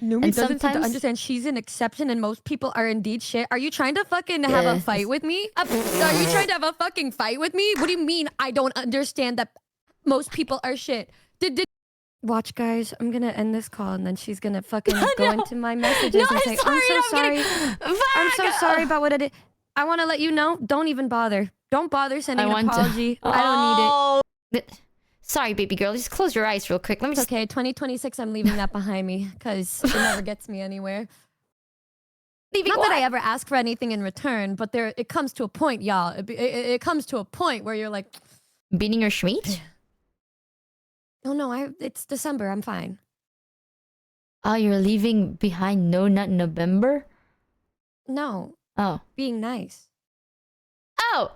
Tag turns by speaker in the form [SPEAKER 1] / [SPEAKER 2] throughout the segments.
[SPEAKER 1] Numi
[SPEAKER 2] And
[SPEAKER 1] doesn't seem to
[SPEAKER 2] sometimes
[SPEAKER 1] understand she's an exception and most people are indeed shit. Are you trying to fucking have a fight with me? Are you trying to have a fucking fight with me? What do you mean I don't understand that most people are shit? Watch, guys, I'm gonna end this call and then she's gonna fucking go into my messages and say, I'm so sorry. I'm so sorry about what I did. I want to let you know, don't even bother. Don't bother sending an apology. I don't need it.
[SPEAKER 2] Sorry, baby girl. Just close your eyes real quick. Let me just...
[SPEAKER 1] Okay, 2026, I'm leaving that behind me because it never gets me anywhere. Not that I ever ask for anything in return, but it comes to a point, y'all. It comes to a point where you're like...
[SPEAKER 2] Beating your schmeat?
[SPEAKER 1] Oh no, it's December. I'm fine.
[SPEAKER 2] Oh, you're leaving behind No Nut November?
[SPEAKER 1] No.
[SPEAKER 2] Oh.
[SPEAKER 1] Being nice.
[SPEAKER 2] Oh!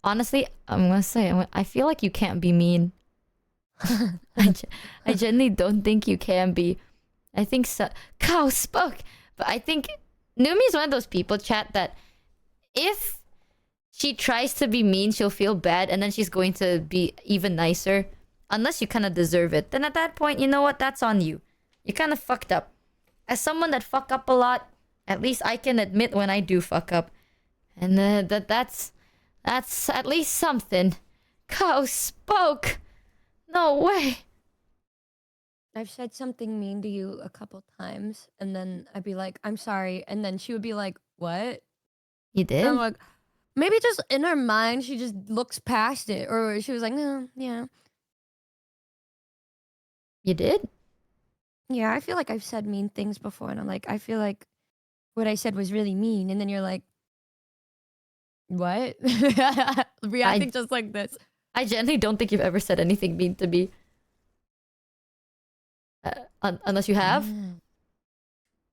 [SPEAKER 2] Honestly, I'm gonna say, I feel like you can't be mean. I genuinely don't think you can be. I think so. Cow spoke! But I think Numi is one of those people, chat, that if she tries to be mean, she'll feel bad, and then she's going to be even nicer. Unless you kind of deserve it. Then at that point, you know what? That's on you. You kind of fucked up. As someone that fuck up a lot, at least I can admit when I do fuck up. And that's at least something. Cow spoke! No way!
[SPEAKER 1] I've said something mean to you a couple times, and then I'd be like, I'm sorry. And then she would be like, what?
[SPEAKER 2] You did?
[SPEAKER 1] And I'm like, maybe just in her mind, she just looks past it. Or she was like, no, yeah.
[SPEAKER 2] You did?
[SPEAKER 1] Yeah, I feel like I've said mean things before, and I'm like, I feel like what I said was really mean. And then you're like, what? Reacting just like this.
[SPEAKER 2] I genuinely don't think you've ever said anything mean to me. Unless you have?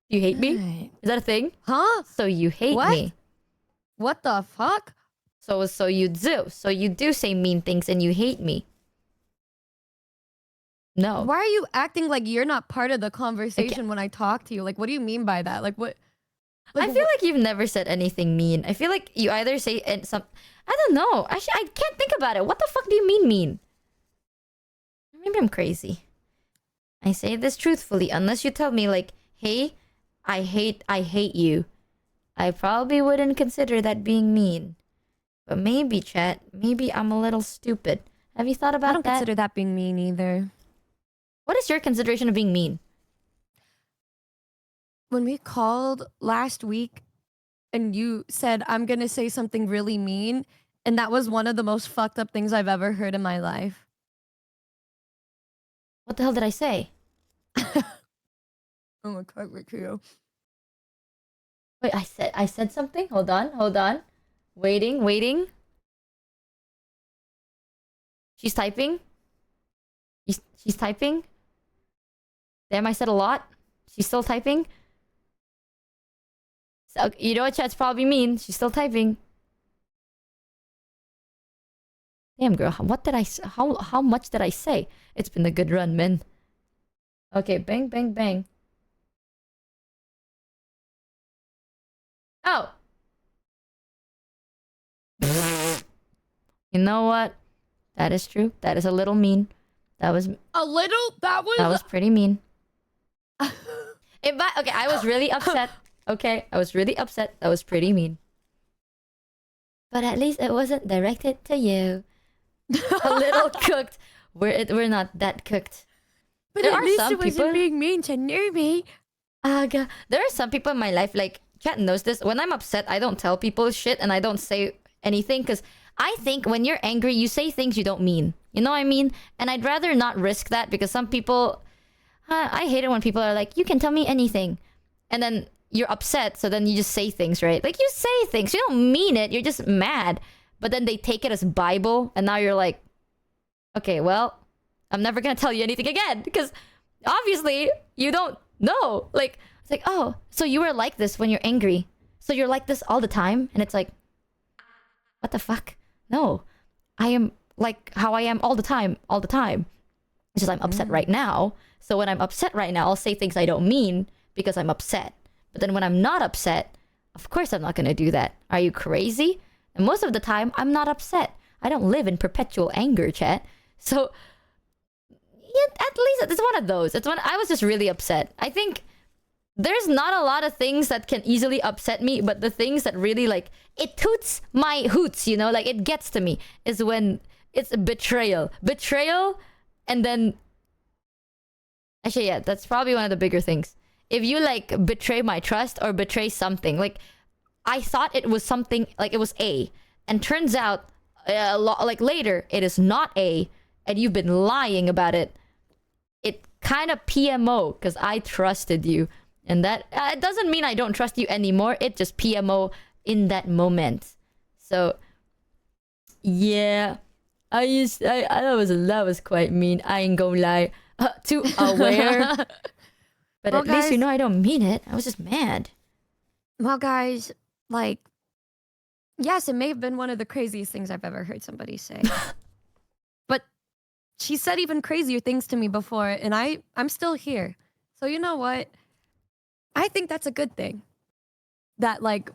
[SPEAKER 2] You hate me? Is that a thing?
[SPEAKER 1] Huh?
[SPEAKER 2] So you hate me.
[SPEAKER 1] What the fuck?
[SPEAKER 2] So you do. So you do say mean things and you hate me. No.
[SPEAKER 1] Why are you acting like you're not part of the conversation when I talk to you? Like, what do you mean by that? Like, what? Like,
[SPEAKER 2] I feel like you've never said anything mean. I feel like you either say some... I don't know. Actually, I can't think about it. What the fuck do you mean? Maybe I'm crazy. I say this truthfully. Unless you tell me like, hey, I hate you. I probably wouldn't consider that being mean. But maybe, chat, maybe I'm a little stupid. Have you thought about that?
[SPEAKER 1] I don't consider that being mean either.
[SPEAKER 2] What is your consideration of being mean?
[SPEAKER 1] When we called last week and you said, I'm going to say something really mean, and that was one of the most fucked up things I've ever heard in my life.
[SPEAKER 2] What the hell did I say?
[SPEAKER 1] I'm gonna cut with you.
[SPEAKER 2] Wait, I said something? Hold on. Waiting. She's typing. She's typing. Damn, I said a lot. She's still typing. So, you know what chat's probably mean? She's still typing. Damn, girl. What did I... How much did I say? It's been a good run, man. Okay, bang. Oh! You know what? That is true. That is a little mean. That was...
[SPEAKER 1] A little? That
[SPEAKER 2] was pretty mean. Okay, I was really upset. Okay, I was really upset. That was pretty mean. But at least it wasn't directed to you. A little cooked. We're not that cooked.
[SPEAKER 1] But at least it wasn't being mean to Numi.
[SPEAKER 2] There are some people in my life, like, chat knows this. When I'm upset, I don't tell people shit and I don't say anything. Because I think when you're angry, you say things you don't mean. You know what I mean? And I'd rather not risk that because some people... I hate it when people are like, you can tell me anything. And then you're upset, so then you just say things, right? Like, you say things. You don't mean it. You're just mad. But then they take it as Bible, and now you're like, okay, well, I'm never gonna tell you anything again. Because obviously, you don't know. Like, it's like, oh, so you were like this when you're angry. So you're like this all the time? And it's like, what the fuck? No. I am like how I am all the time. It's just I'm upset right now. So when I'm upset right now, I'll say things I don't mean because I'm upset. But then when I'm not upset, of course I'm not gonna do that. Are you crazy? And most of the time, I'm not upset. I don't live in perpetual anger, chat. So, yeah, at least it's one of those. I was just really upset. I think there's not a lot of things that can easily upset me, but the things that really like it toots my hoots, you know, like it gets to me, is when it's a betrayal. Betrayal, and then actually, yeah, that's probably one of the bigger things. If you like betray my trust or betray something, like I thought it was something like it was A, and turns out like later it is not A, and you've been lying about it. It kind of PMO because I trusted you, and that it doesn't mean I don't trust you anymore. It just PMO in that moment. So yeah, that was quite mean. I ain't gonna lie. Too aware. But
[SPEAKER 1] well,
[SPEAKER 2] at least
[SPEAKER 1] guys,
[SPEAKER 2] you know I don't mean it. I was just mad.
[SPEAKER 1] Well, guys, like, yes, it may have been one of the craziest things I've ever heard somebody say. But she said even crazier things to me before, and I'm still here. So you know what? I think that's a good thing. That, like,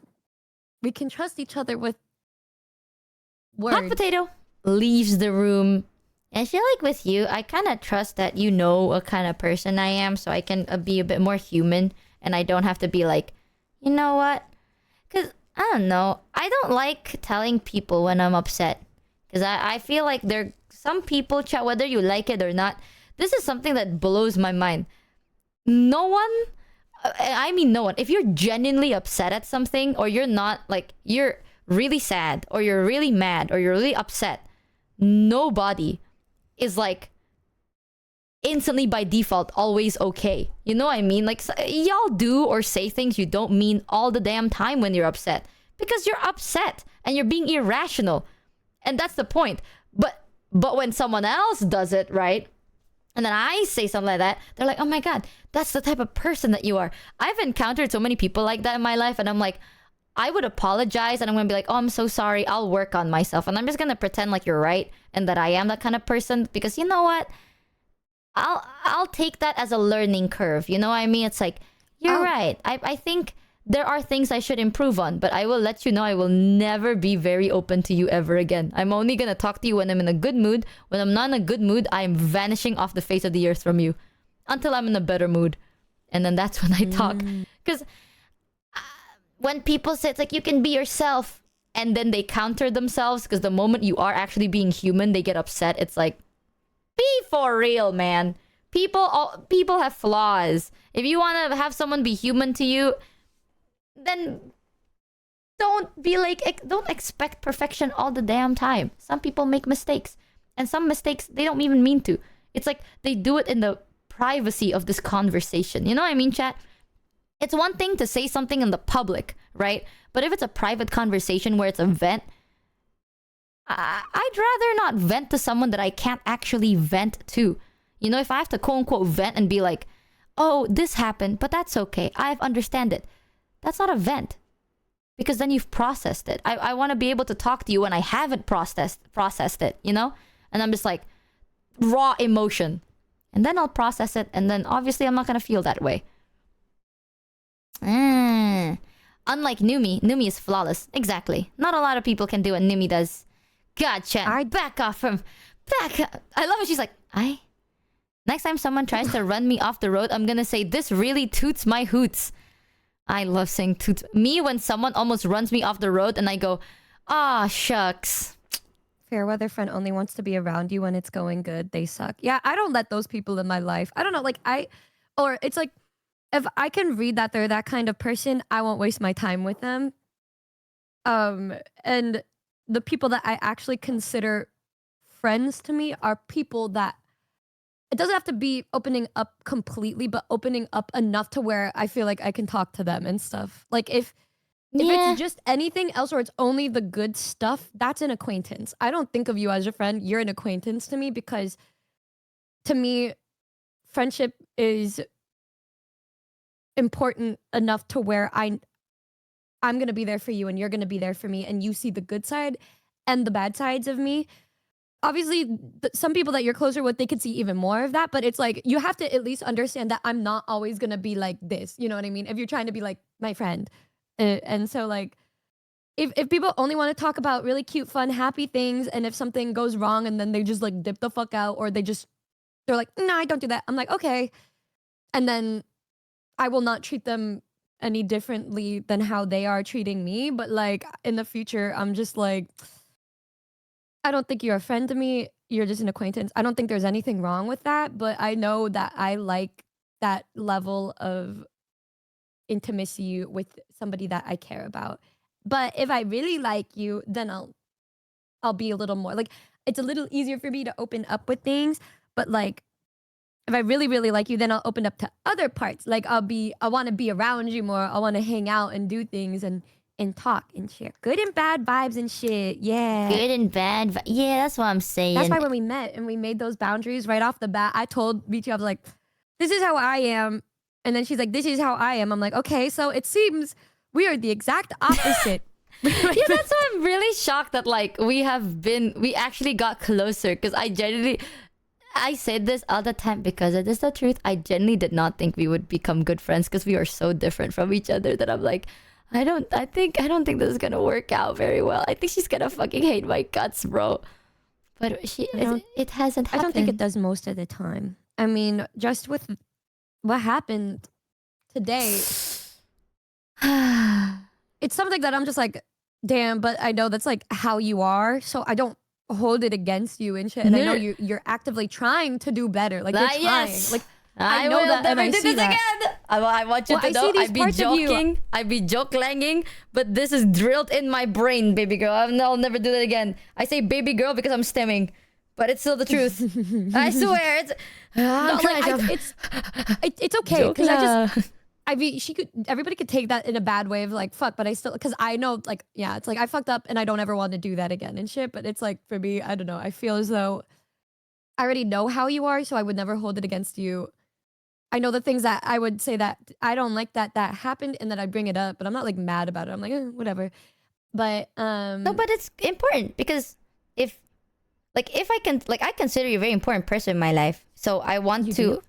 [SPEAKER 1] we can trust each other with words.
[SPEAKER 2] Hot potato leaves the room. I feel like with you, I kind of trust that you know what kind of person I am, so I can be a bit more human, and I don't have to be like, you know what? Because, I don't know, I don't like telling people when I'm upset. Because I feel like some people, chat, whether you like it or not, this is something that blows my mind. No one, I mean no one, if you're genuinely upset at something, or you're not, like, you're really sad, or you're really mad, or you're really upset, nobody is like instantly by default always okay. You know what I mean? Like, y'all do or say things you don't mean all the damn time when you're upset, because you're upset and you're being irrational, and that's the point. But when someone else does it, right, and then I say something like that, they're like, oh my god, that's the type of person that you are. I've encountered so many people like that in my life, and I'm like, I would apologize, and I'm gonna be like, oh, I'm so sorry, I'll work on myself, and I'm just gonna pretend like you're right and that I am that kind of person, because you know what, I'll take that as a learning curve. You know what I mean? It's like, you're right. I think there are things I should improve on, but I will let you know I will never be very open to you ever again. I'm only gonna talk to you when I'm in a good mood. When I'm not in a good mood, I'm vanishing off the face of the earth from you until I'm in a better mood, and then that's when I talk. Because when people say it's like you can be yourself, and then they counter themselves, because the moment you are actually being human, they get upset. It's like, be for real, man. People have flaws. If you want to have someone be human to you, then don't expect perfection all the damn time. Some people make mistakes, and some mistakes they don't even mean to. It's like they do it in the privacy of this conversation. You know what I mean, chat? It's one thing to say something in the public, right? But if it's a private conversation where it's a vent, I'd rather not vent to someone that I can't actually vent to. You know, if I have to quote unquote vent and be like, oh, this happened, but that's okay, I've understand it. That's not a vent. Because then you've processed it. I want to be able to talk to you when I haven't processed it, you know? And I'm just like, raw emotion. And then I'll process it, and then obviously I'm not going to feel that way. Unlike Numi is flawless. Exactly. Not a lot of people can do what Numi does. God, chat, back off from... Back up. I love it. She's like, next time someone tries to run me off the road, I'm gonna say, this really toots my hoots. I love saying toots. Me, when someone almost runs me off the road and I go, ah, shucks.
[SPEAKER 1] Fair weather friend only wants to be around you when it's going good. They suck. Yeah, I don't let those people in my life. I don't know, like or it's like, if I can read that they're that kind of person, I won't waste my time with them. And the people that I actually consider friends to me are people that it doesn't have to be opening up completely, but opening up enough to where I feel like I can talk to them and stuff. Like if it's just anything else or it's only the good stuff, that's an acquaintance. I don't think of you as a friend. You're an acquaintance to me, because to me, friendship is important enough to where I'm going to be there for you and you're going to be there for me, and you see the good side and the bad sides of me. Obviously, some people that you're closer with, they could see even more of that, but it's like, you have to at least understand that I'm not always going to be like this. You know what I mean? If you're trying to be like my friend. And so like, if people only want to talk about really cute, fun, happy things, and if something goes wrong and then they just like dip the fuck out, or they just they're like, no, I don't do that. I'm like, okay. And then I will not treat them any differently than how they are treating me. But like in the future, I'm just like, I don't think you're a friend to me. You're just an acquaintance. I don't think there's anything wrong with that. But I know that I like that level of intimacy with somebody that I care about. But if I really like you, then I'll be a little more like it's a little easier for me to open up with things. But like if I really, really like you, then I'll open up to other parts. Like I want to be around you more. I want to hang out and do things and talk and share good and bad vibes and shit. Yeah.
[SPEAKER 2] Good and bad. Yeah, that's what I'm saying.
[SPEAKER 1] That's why when we met and we made those boundaries right off the bat, I told Michi, I was like, this is how I am. And then she's like, this is how I am. I'm like, okay, so it seems we are the exact opposite.
[SPEAKER 2] Yeah, that's why I'm really shocked that like we actually got closer, because I said this all the time because it is the truth. I genuinely did not think we would become good friends because we are so different from each other that I'm like, I don't think this is gonna work out very well. I think she's gonna fucking hate my guts, bro. But it hasn't happened.
[SPEAKER 1] I don't think it does most of the time. I mean, just with what happened today, it's something that I'm just like, damn, but I know that's like how you are, so I don't hold it against you and shit. And I know you're actively trying to do better. Like you're trying.
[SPEAKER 2] Yes.
[SPEAKER 1] Like
[SPEAKER 2] I know that, and I see that. Again. I want you to know I'd be joking. I'd be joke-langing, but this is drilled in my brain, baby girl. I'll never do that again. I say baby girl because I'm stemming, but it's still the truth. I swear.
[SPEAKER 1] It's okay because I mean, everybody could take that in a bad way of like, fuck, but I still, because I know, like, yeah, it's like I fucked up and I don't ever want to do that again and shit. But it's like, for me, I don't know. I feel as though I already know how you are, so I would never hold it against you. I know the things that I would say that I don't like that happened and that I bring it up, but I'm not like mad about it. I'm like, whatever. But,
[SPEAKER 2] no, but it's important because if I consider you a very important person in my life. So I want to.
[SPEAKER 1] Do?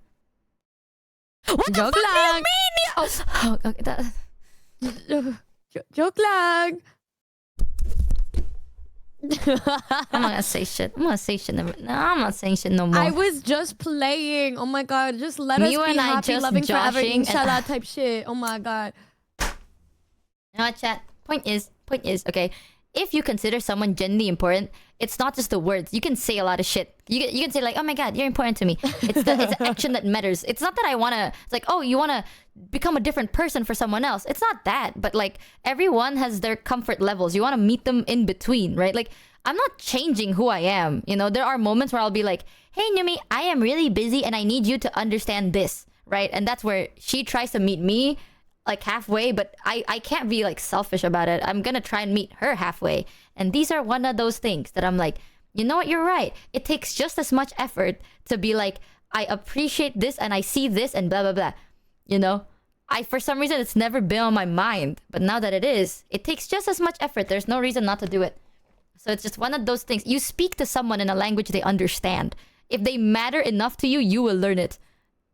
[SPEAKER 2] What
[SPEAKER 1] Joke
[SPEAKER 2] the fuck
[SPEAKER 1] lang.
[SPEAKER 2] do you mean? Okay,
[SPEAKER 1] Joke lang.
[SPEAKER 2] I'm not gonna say shit. I'm not saying shit no more.
[SPEAKER 1] I was just playing. Oh my god, just let us
[SPEAKER 2] You
[SPEAKER 1] be
[SPEAKER 2] and I
[SPEAKER 1] happy,
[SPEAKER 2] just
[SPEAKER 1] loving forever,
[SPEAKER 2] joshing
[SPEAKER 1] inshallah type shit. Oh my god.
[SPEAKER 2] You know what, chat? Point is, okay, if you consider someone genuinely important, it's not just the words. You can say a lot of shit. You can say like, oh my god, you're important to me. It's the action that matters. It's not that I wanna. It's like, oh, you wanna become a different person for someone else. It's not that. But like, everyone has their comfort levels. You wanna meet them in between, right? Like, I'm not changing who I am. You know, there are moments where I'll be like, hey Numi, I am really busy and I need you to understand this, right? And that's where she tries to meet me like halfway, but I can't be like selfish about it. I'm gonna try and meet her halfway. And these are one of those things that I'm like, you know what, you're right. It takes just as much effort to be like, I appreciate this and I see this and blah blah blah. You know? For some reason it's never been on my mind. But now that it is, it takes just as much effort. There's no reason not to do it. So it's just one of those things. You speak to someone in a language they understand. If they matter enough to you, you will learn it.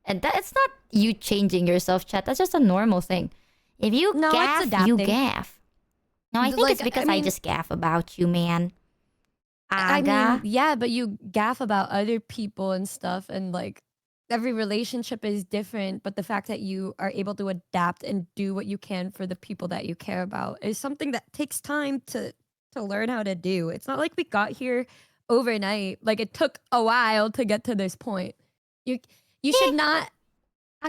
[SPEAKER 2] And that's not you changing yourself, chat. That's just a normal thing. If you gaff, you gaff. No, I think it's because I just gaff about you, man.
[SPEAKER 1] I mean, yeah, but you gaff about other people and stuff, and like every relationship is different. But the fact that you are able to adapt and do what you can for the people that you care about is something that takes time to learn how to do. It's not like we got here overnight. Like it took a while to get to this point. You should not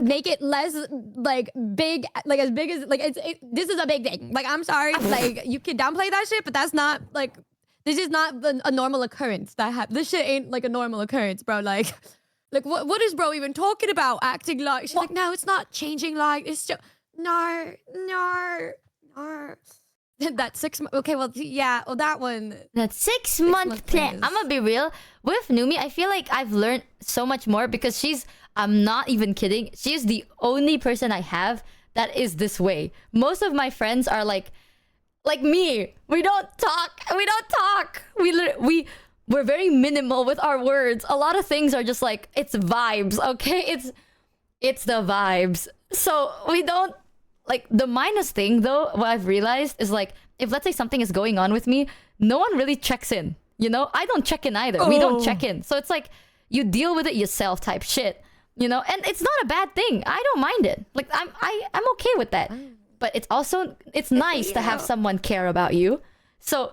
[SPEAKER 1] make it less like big, like as big as like this is a big thing. Like I'm sorry, like you can downplay that shit, but that's not like this is not a normal occurrence. This shit ain't like a normal occurrence, bro. Like what is bro even talking about? Acting like she's like, no, it's not changing. Like it's just no. That 6 month. Okay, well, yeah, well, that one.
[SPEAKER 2] That 6 month plan. I'm gonna be real. With Numi, I feel like I've learned so much more because I'm not even kidding. She's the only person I have that is this way. Most of my friends are like me. We don't talk. We're very minimal with our words. A lot of things are just like, it's vibes, okay? It's the vibes. So we don't. Like, the minus thing, though, what I've realized is, like, if let's say something is going on with me, no one really checks in, you know? I don't check in either. We don't check in. So it's like, you deal with it yourself type shit, you know? And it's not a bad thing. I don't mind it. Like I'm okay with that. But it's also, it's nice to have someone care about you. So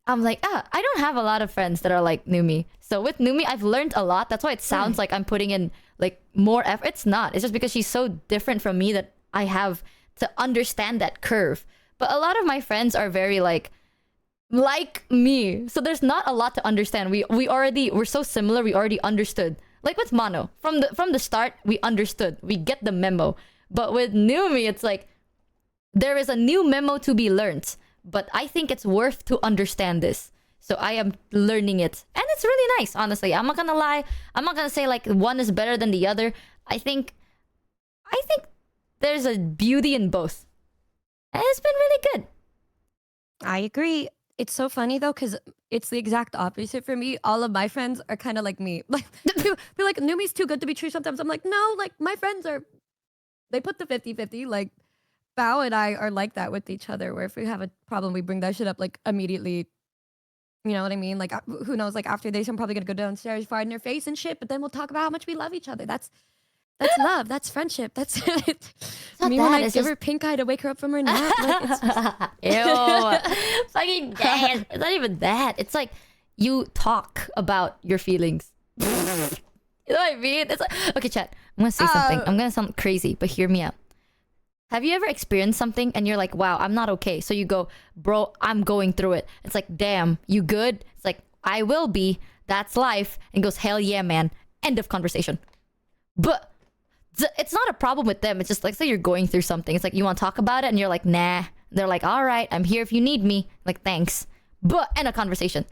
[SPEAKER 2] I'm like, I don't have a lot of friends that are like Numi. So with Numi, I've learned a lot. That's why it sounds like I'm putting in like more effort. It's not. It's just because she's so different from me that I have to understand that curve. But a lot of my friends are very like me. So there's not a lot to understand. We're so similar. We already understood. Like with Mono, from the start, we understood. We get the memo. But with Numi, it's like there is a new memo to be learned. But I think it's worth to understand this. So I am learning it. And it's really nice, honestly. I'm not gonna lie. I'm not gonna say like one is better than the other. I think there's a beauty in both. And it's been really good.
[SPEAKER 1] I agree. It's so funny though, because it's the exact opposite for me. All of my friends are kind of like me. Like, they're like, Numi's too good to be true sometimes. I'm like, no, like my friends are, they put the 50-50. Like, Bao and I are like that with each other, where if we have a problem, we bring that shit up like immediately. You know what I mean? Like, who knows? Like after this, I'm probably gonna go downstairs, fart in her face and shit. But then we'll talk about how much we love each other. That's love. That's friendship. That's it. Me when I give her pink eye to wake her up from her nap. Like, it's
[SPEAKER 2] Ew. Fucking dang. It's not even that. It's like you talk about your feelings. You know what I mean? It's like, okay, chat. I'm gonna say something. I'm gonna sound crazy, but hear me out. Have you ever experienced something and you're like, wow, I'm not okay? So you go, bro, I'm going through it. It's like, damn, you good? It's like, I will be. That's life. And goes, hell yeah, man. End of conversation. But it's not a problem with them. It's just like, say you're going through something. It's like, you want to talk about it? And you're like, nah. They're like, all right, I'm here if you need me. Like, thanks. But end of conversation.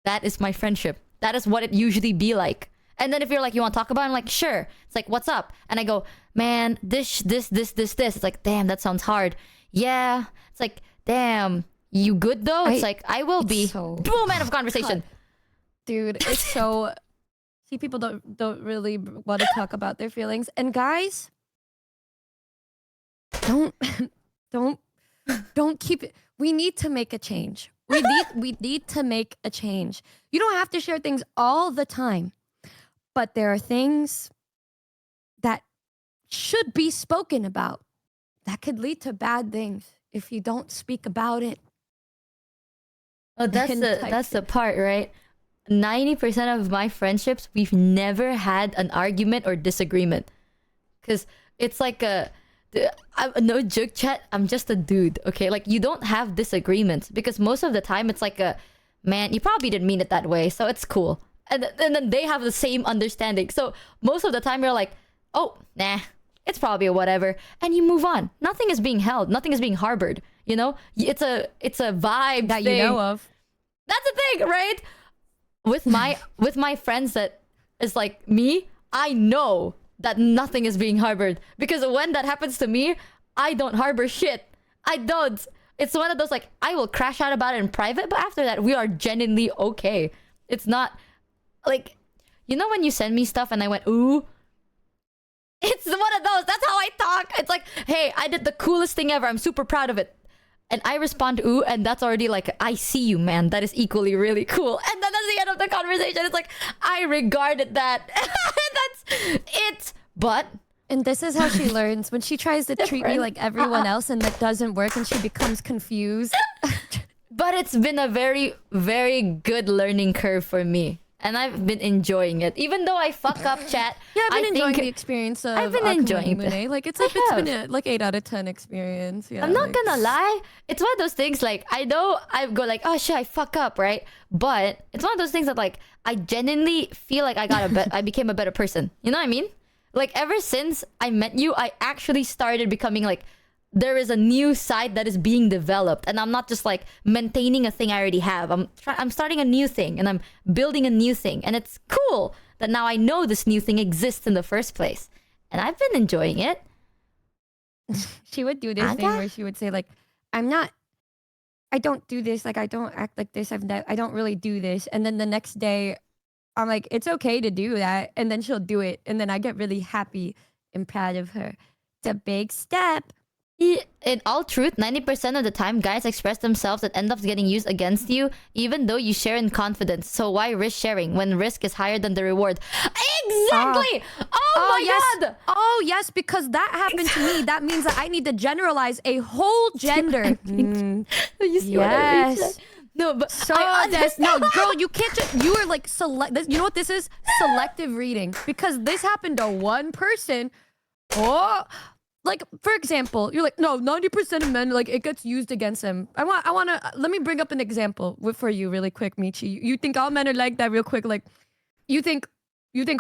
[SPEAKER 2] That is my friendship. That is what it usually be like. And then if you're like, you want to talk about it? I'm like, sure. It's like, what's up? And I go, man, this. It's like, damn, that sounds hard. Yeah. It's like, damn, you good though? It's like, I will be.
[SPEAKER 1] So
[SPEAKER 2] boom, end of conversation.
[SPEAKER 1] Dude, it's so... See, people don't really want to talk about their feelings. And guys, don't keep it. We need to make a change. We need to make a change. You don't have to share things all the time. But there are things that should be spoken about that could lead to bad things if you don't speak about it.
[SPEAKER 2] Oh, that's the part, right? 90% of my friendships, we've never had an argument or disagreement. Because it's like no joke, chat, I'm just a dude, okay? Like, you don't have disagreements. Because most of the time, it's like man, you probably didn't mean it that way, so it's cool. And then they have the same understanding. So most of the time you're like, oh, nah, it's probably a whatever. And you move on. Nothing is being held. Nothing is being harbored. You know? It's a vibe
[SPEAKER 1] that
[SPEAKER 2] thing.
[SPEAKER 1] You know of.
[SPEAKER 2] That's the thing, right? With my friends that is like me, I know that nothing is being harbored. Because when that happens to me, I don't harbor shit. I don't. It's one of those like, I will crash out about it in private, but after that, we are genuinely okay. It's not... Like, you know when you send me stuff and I went, ooh? It's one of those. That's how I talk. It's like, hey, I did the coolest thing ever. I'm super proud of it. And I respond, ooh, and that's already like, I see you, man. That is equally really cool. And then at the end of the conversation, it's like, I regarded that. That's it. But...
[SPEAKER 1] And this is how she learns. When she tries to treat me like everyone else and that doesn't work and she becomes confused.
[SPEAKER 2] But it's been a very, very good learning curve for me. And I've been enjoying it, even though I fuck up, chat.
[SPEAKER 1] Yeah, I've been enjoying the experience of
[SPEAKER 2] I've been enjoying
[SPEAKER 1] it. Like it's been a like 8 out of 10 experience. Yeah,
[SPEAKER 2] I'm not gonna lie, it's one of those things like I know I go like, oh shit, I fuck up, right? But it's one of those things that like I genuinely feel like I became a better person. You know what I mean? Like ever since I met you, I actually started becoming like, there is a new side that is being developed, and I'm not just like maintaining a thing I already have. I'm starting a new thing and I'm building a new thing, and it's cool that now I know this new thing exists in the first place, and I've been enjoying it.
[SPEAKER 1] She would do this thing where she would say like, I don't do this, like I don't act like this, I don't really do this, and then the next day I'm like, it's okay to do that, and then she'll do it, and then I get really happy and proud of her. It's a big step.
[SPEAKER 2] In all truth, 90% of the time, guys express themselves that end up getting used against you, even though you share in confidence. So why risk sharing when risk is higher than the reward? Exactly! God!
[SPEAKER 1] Oh, yes, because that happened to me. That means that I need to generalize a whole gender.
[SPEAKER 2] You see what I mean?
[SPEAKER 1] Yes.
[SPEAKER 2] No, but
[SPEAKER 1] So no, girl, you can't just. You are like select. You know what this is? Selective reading. Because this happened to one person. Oh, like for example, you're like, no, 90% of men, like it gets used against them. I want to. Let me bring up an example for you really quick, Michi. You think all men are like that? Real quick, like you think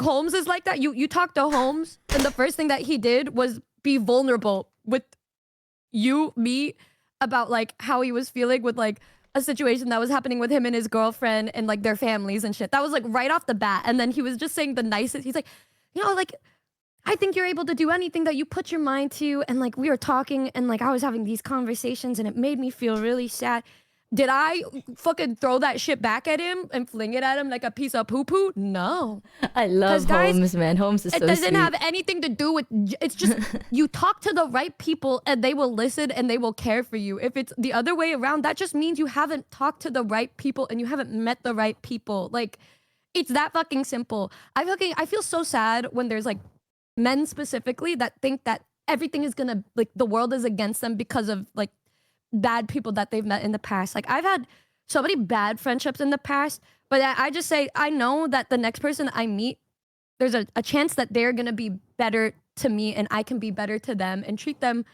[SPEAKER 1] Holmes is like that? You talked to Holmes, and the first thing that he did was be vulnerable with me about like how he was feeling with like a situation that was happening with him and his girlfriend and like their families and shit. That was like right off the bat. And then he was just saying the nicest. He's like, you know, like I think you're able to do anything that you put your mind to. And like we were talking and like I was having these conversations and it made me feel really sad. Did I fucking throw that shit back at him and fling it at him like a piece of poo-poo? No.
[SPEAKER 2] I love
[SPEAKER 1] guys,
[SPEAKER 2] Holmes, man. Holmes is so
[SPEAKER 1] sweet. It doesn't have anything to do with... It's just you talk to the right people and they will listen and they will care for you. If it's the other way around, that just means you haven't talked to the right people and you haven't met the right people. Like, it's that fucking simple. I feel so sad when there's like men specifically that think that everything is gonna... Like, the world is against them because of like bad people that they've met in the past. Like I've had so many bad friendships in the past, but I just say I know that the next person I meet, there's a chance that they're gonna be better to me and I can be better to them and treat them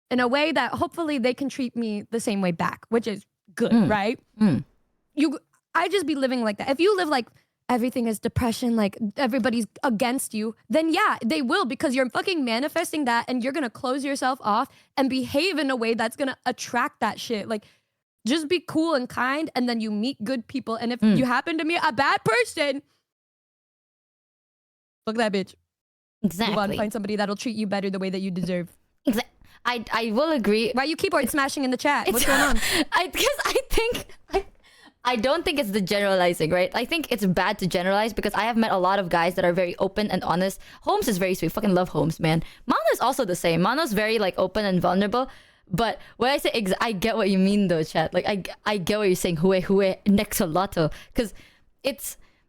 [SPEAKER 1] in a way that hopefully they can treat me the same way back, which is good, right? I just be living like that. If you live like everything is depression, like everybody's against you, then yeah, they will, because you're fucking manifesting that and you're gonna close yourself off and behave in a way that's gonna attract that shit. Like, just be cool and kind and then you meet good people. And if you happen to meet a bad person, fuck that bitch.
[SPEAKER 2] Exactly.
[SPEAKER 1] Move on, find somebody that'll treat you better the way that you deserve.
[SPEAKER 2] Exactly. I will agree.
[SPEAKER 1] Why you keyboard smashing in the chat? What's going on?
[SPEAKER 2] I don't think it's the generalizing, right? I think it's bad to generalize because I have met a lot of guys that are very open and honest. Holmes is very sweet. Fucking love Holmes, man. Mano's also the same. Mano's very like open and vulnerable. But when I say I get what you mean though, chat. Like I get what you're saying. Hue nexolato, because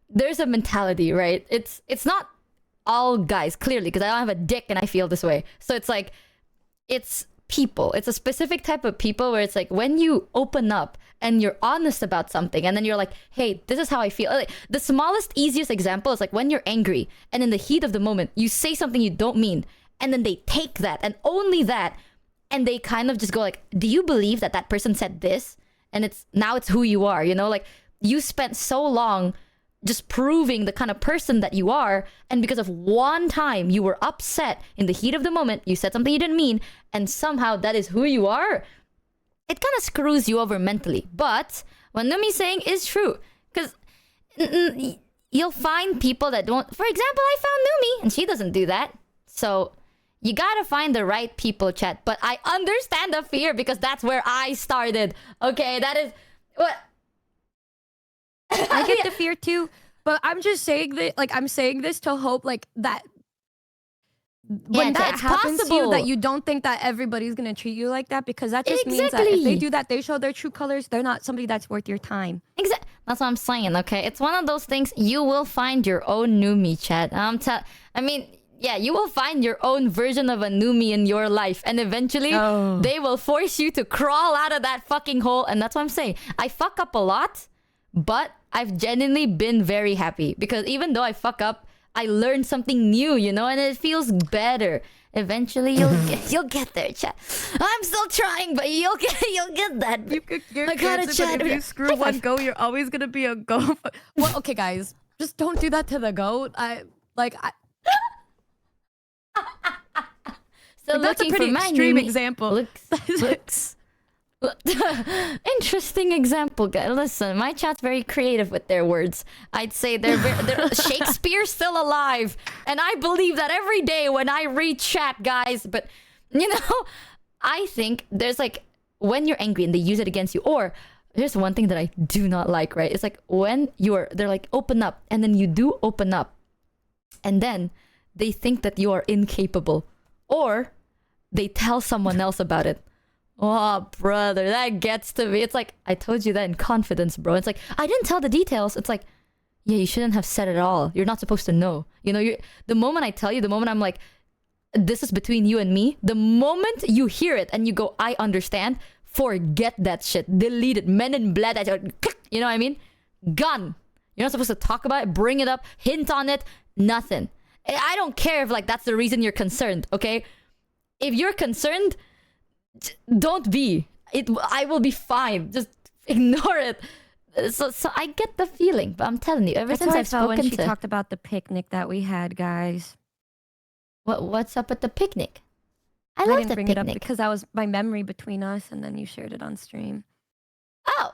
[SPEAKER 2] there's a mentality, right? It's not all guys, clearly, because I don't have a dick and I feel this way. So it's like it's people. It's a specific type of people where it's like when you open up and you're honest about something and then you're like, hey, this is how I feel. Like, the smallest, easiest example is like when you're angry and in the heat of the moment, you say something you don't mean and then they take that and only that and they kind of just go like, do you believe that that person said this? And it's who you are, you know? Like, you spent so long just proving the kind of person that you are, and because of one time you were upset in the heat of the moment, you said something you didn't mean, and somehow that is who you are, it kind of screws you over mentally. But what Numi's saying is true, because you'll find people that don't... For example, I found Numi and she doesn't do that. So you gotta find the right people, chat. But I understand the fear because that's where I started. Okay, that is what
[SPEAKER 1] I get the fear too, but I'm just saying that, like, I'm saying this to hope, like, that when that happens to you, that you don't think that everybody's gonna treat you like that, because that just means that if they do that, they show their true colors, they're not somebody that's worth your time.
[SPEAKER 2] Exactly. That's what I'm saying, okay? It's one of those things, you will find your own Numi, chat. I mean, yeah, you will find your own version of a Numi in your life, and eventually they will force you to crawl out of that fucking hole, and that's what I'm saying. I fuck up a lot, but I've genuinely been very happy because even though I fuck up, I learned something new, you know, and it feels better. Eventually, you'll get there, chat. I'm still trying, but you'll get that.
[SPEAKER 1] I gotta chat. If you screw one goat, you're always gonna be a goat. Well, okay, guys, just don't do that to the goat.
[SPEAKER 2] So
[SPEAKER 1] that's a pretty extreme example.
[SPEAKER 2] Looks. Interesting example, guys. Listen, my chat's very creative with their words. I'd say they're Shakespeare's still alive, and I believe that every day when I read chat, guys. But you know, I think there's like when you're angry and they use it against you, or there's one thing that I do not like, right? It's like when they're like open up, and then you do open up, and then they think that you are incapable, or they tell someone else about it. Oh, brother, that gets to me. It's like, I told you that in confidence, bro. It's like, I didn't tell the details. It's like, yeah, you shouldn't have said it all. You're not supposed to know. You know, the moment I tell you, the moment I'm like, this is between you and me, the moment you hear it and you go, I understand, forget that shit. Delete it. Men in Black. You know what I mean? Gone. You're not supposed to talk about it, bring it up, hint on it, nothing. I don't care if like that's the reason you're concerned, okay? If you're concerned, don't be. I will be fine. Just ignore it. So I get the feeling, but I'm telling you, ever
[SPEAKER 1] That's
[SPEAKER 2] since
[SPEAKER 1] how I
[SPEAKER 2] I've
[SPEAKER 1] felt when
[SPEAKER 2] spoken
[SPEAKER 1] she
[SPEAKER 2] to...
[SPEAKER 1] talked about the picnic that we had, guys.
[SPEAKER 2] What's up at the picnic? I
[SPEAKER 1] didn't
[SPEAKER 2] love the
[SPEAKER 1] bring it up
[SPEAKER 2] picnic.
[SPEAKER 1] because that was my memory between us, and then you shared it on stream.
[SPEAKER 2] Oh.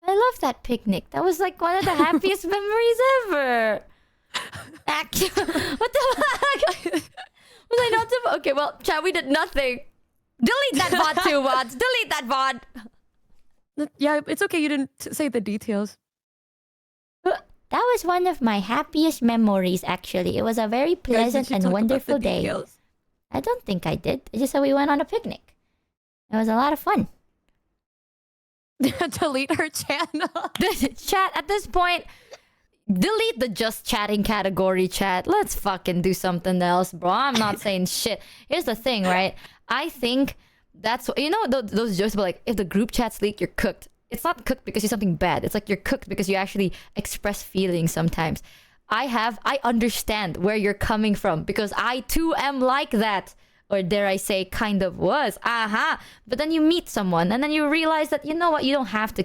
[SPEAKER 2] I love that picnic. That was like one of the happiest memories ever. Actually, what the fuck? Was I not supposed? Okay, well, chat, we did nothing. Delete that VOD too, VODs. Delete that VOD.
[SPEAKER 1] Yeah, it's okay. You didn't say the details.
[SPEAKER 2] That was one of my happiest memories, actually. It was a very pleasant and wonderful day. I don't think I did. It's just that we went on a picnic. It was a lot of fun.
[SPEAKER 1] Delete her channel.
[SPEAKER 2] Chat, at this point, delete the just chatting category, chat. Let's fucking do something else, bro. I'm not saying shit. Here's the thing, right? I think that's... You know those jokes about like, if the group chat's leaked, you're cooked. It's not cooked because you're something bad. It's like you're cooked because you actually express feelings sometimes. I understand where you're coming from because I too am like that. Or dare I say, kind of was. Aha. But then you meet someone and then you realize that, you know what, you don't have to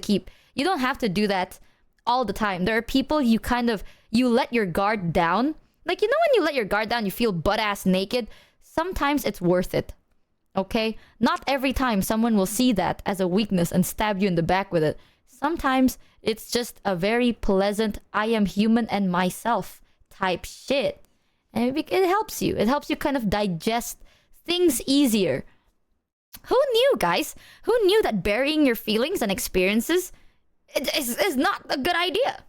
[SPEAKER 2] do that all the time. There are people you let your guard down. Like, you know when you let your guard down, you feel butt-ass naked? Sometimes it's worth it. Okay? Not every time someone will see that as a weakness and stab you in the back with it. Sometimes it's just a very pleasant, I am human and myself type shit. And it helps you. It helps you kind of digest things easier. Who knew, guys? Who knew that burying your feelings and experiences is not a good idea?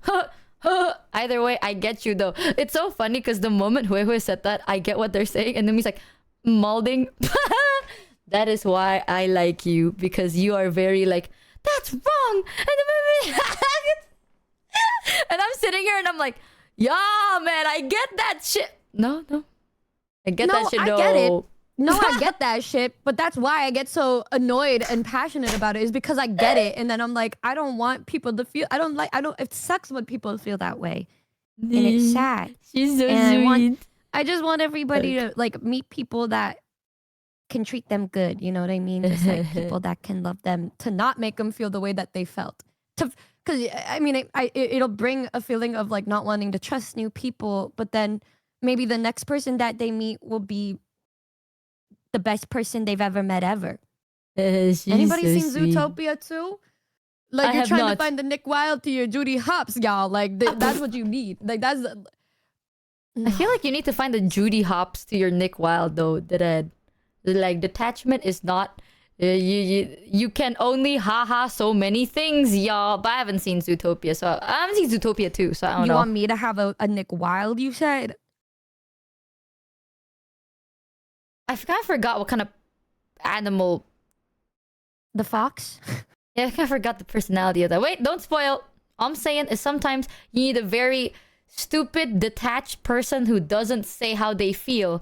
[SPEAKER 2] Either way, I get you though. It's so funny because the moment Hui said that, I get what they're saying, and then he's like, molding. That is why I like you, because you are very like, that's wrong. And I'm sitting here and I'm like, yeah, man, I get that shit. No. I get that shit.
[SPEAKER 1] I get it. No, I get that shit, but that's why I get so annoyed and passionate about it, is because I get it, and then I'm like, I don't want people to feel, it sucks when people feel that way, and it's sad.
[SPEAKER 2] She's so sweet.
[SPEAKER 1] I just want everybody to like meet people that can treat them good, you know what I mean? Just like people that can love them, to not make them feel the way that they felt. Because I mean, it'll bring a feeling of like not wanting to trust new people, but then maybe the next person that they meet will be the best person they've ever met ever. Anybody seen Zootopia too? Like, you're trying to find the Nick Wilde to your Judy Hopps, y'all. Like, that's what you need. Like, that's...
[SPEAKER 2] I feel like you need to find the Judy Hopps to your Nick Wilde, though. Like, detachment is not... You can only haha so many things, y'all. But I haven't seen Zootopia, so... I haven't seen Zootopia too, so I don't know.
[SPEAKER 1] You want me to have a Nick Wilde, you said?
[SPEAKER 2] I kind of forgot what kind of animal...
[SPEAKER 1] The fox?
[SPEAKER 2] Yeah, I kind of forgot the personality of that. Wait, don't spoil. All I'm saying is sometimes you need a very stupid, detached person who doesn't say how they feel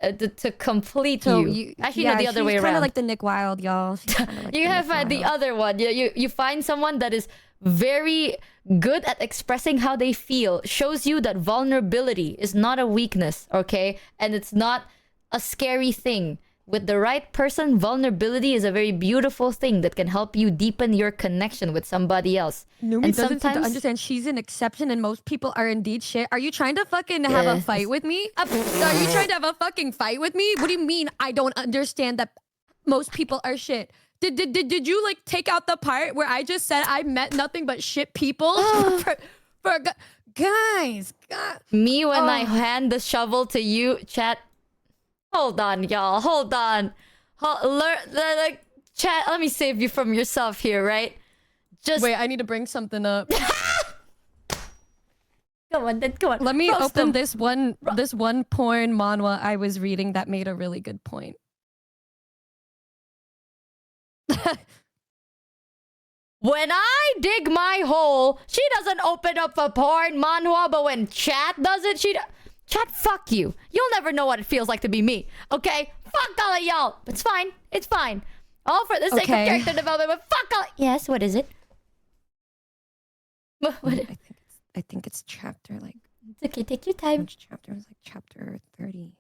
[SPEAKER 2] to complete you. Actually, no, the other way around.
[SPEAKER 1] She's kind of like the Nick Wilde, y'all. Like
[SPEAKER 2] you have the other one. You find someone that is very good at expressing how they feel. Shows you that vulnerability is not a weakness, okay? And it's not a scary thing. With the right person, vulnerability is a very beautiful thing that can help you deepen your connection with somebody else.
[SPEAKER 1] Numi doesn't seem to understand she's an exception and most people are indeed shit. Are you trying to fucking have a fight with me? Are you trying to have a fucking fight with me? What do you mean I don't understand that most people are shit? Did you like take out the part where I just said I met nothing but shit people? Guys.
[SPEAKER 2] Me when I hand the shovel to you, chat. Hold on, y'all. Hold on. Chat, let me save you from yourself here, right? Just
[SPEAKER 1] wait, I need to bring something up.
[SPEAKER 2] Come on, then come on.
[SPEAKER 1] Let me
[SPEAKER 2] Roast
[SPEAKER 1] open
[SPEAKER 2] them.
[SPEAKER 1] this one porn manhwa I was reading that made a really good point.
[SPEAKER 2] When I dig my hole, she doesn't open up a porn manhwa, but when chat does it, Chat, fuck you. You'll never know what it feels like to be me, okay? Fuck all of y'all. It's fine. It's fine. All for the sake of character development, but fuck all... Yes, what is it?
[SPEAKER 1] I think it's chapter, like...
[SPEAKER 2] It's okay, take your time.
[SPEAKER 1] Which chapter? It was like chapter 30...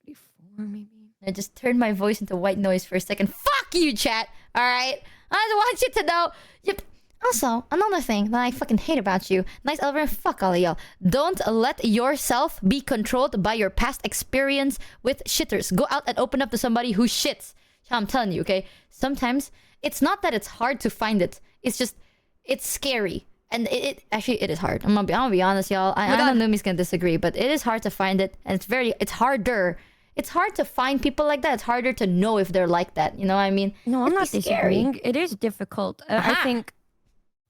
[SPEAKER 1] 34, maybe?
[SPEAKER 2] I just turned my voice into white noise for a second. Fuck you, chat! Alright? I want you to know... Yep. Also, another thing that I fucking hate about you, nice Elver, fuck all of y'all. Don't let yourself be controlled by your past experience with shitters. Go out and open up to somebody who shits. I'm telling you, okay? Sometimes, it's not that it's hard to find it. It's just, it's scary. And actually, it is hard. I'm gonna be honest, y'all. I know Numi's gonna disagree, but it is hard to find it. And it's harder. It's hard to find people like that. It's harder to know if they're like that. You know what I mean?
[SPEAKER 1] No, I'm not disagreeing. It is difficult. I think...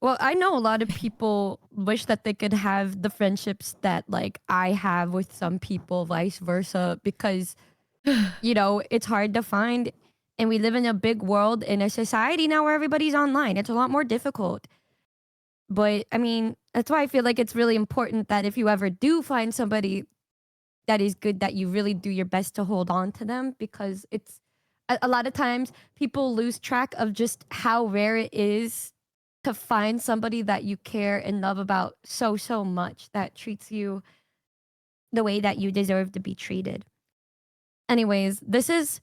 [SPEAKER 1] Well, I know a lot of people wish that they could have the friendships that, like, I have with some people, vice versa, because, you know, it's hard to find. And we live in a big world, in a society now where everybody's online. It's a lot more difficult. But, I mean, that's why I feel like it's really important that if you ever do find somebody that is good, that you really do your best to hold on to them, because it's a lot of times people lose track of just how rare it is to find somebody that you care and love about so much, that treats you the way that you deserve to be treated. Anyways, this is...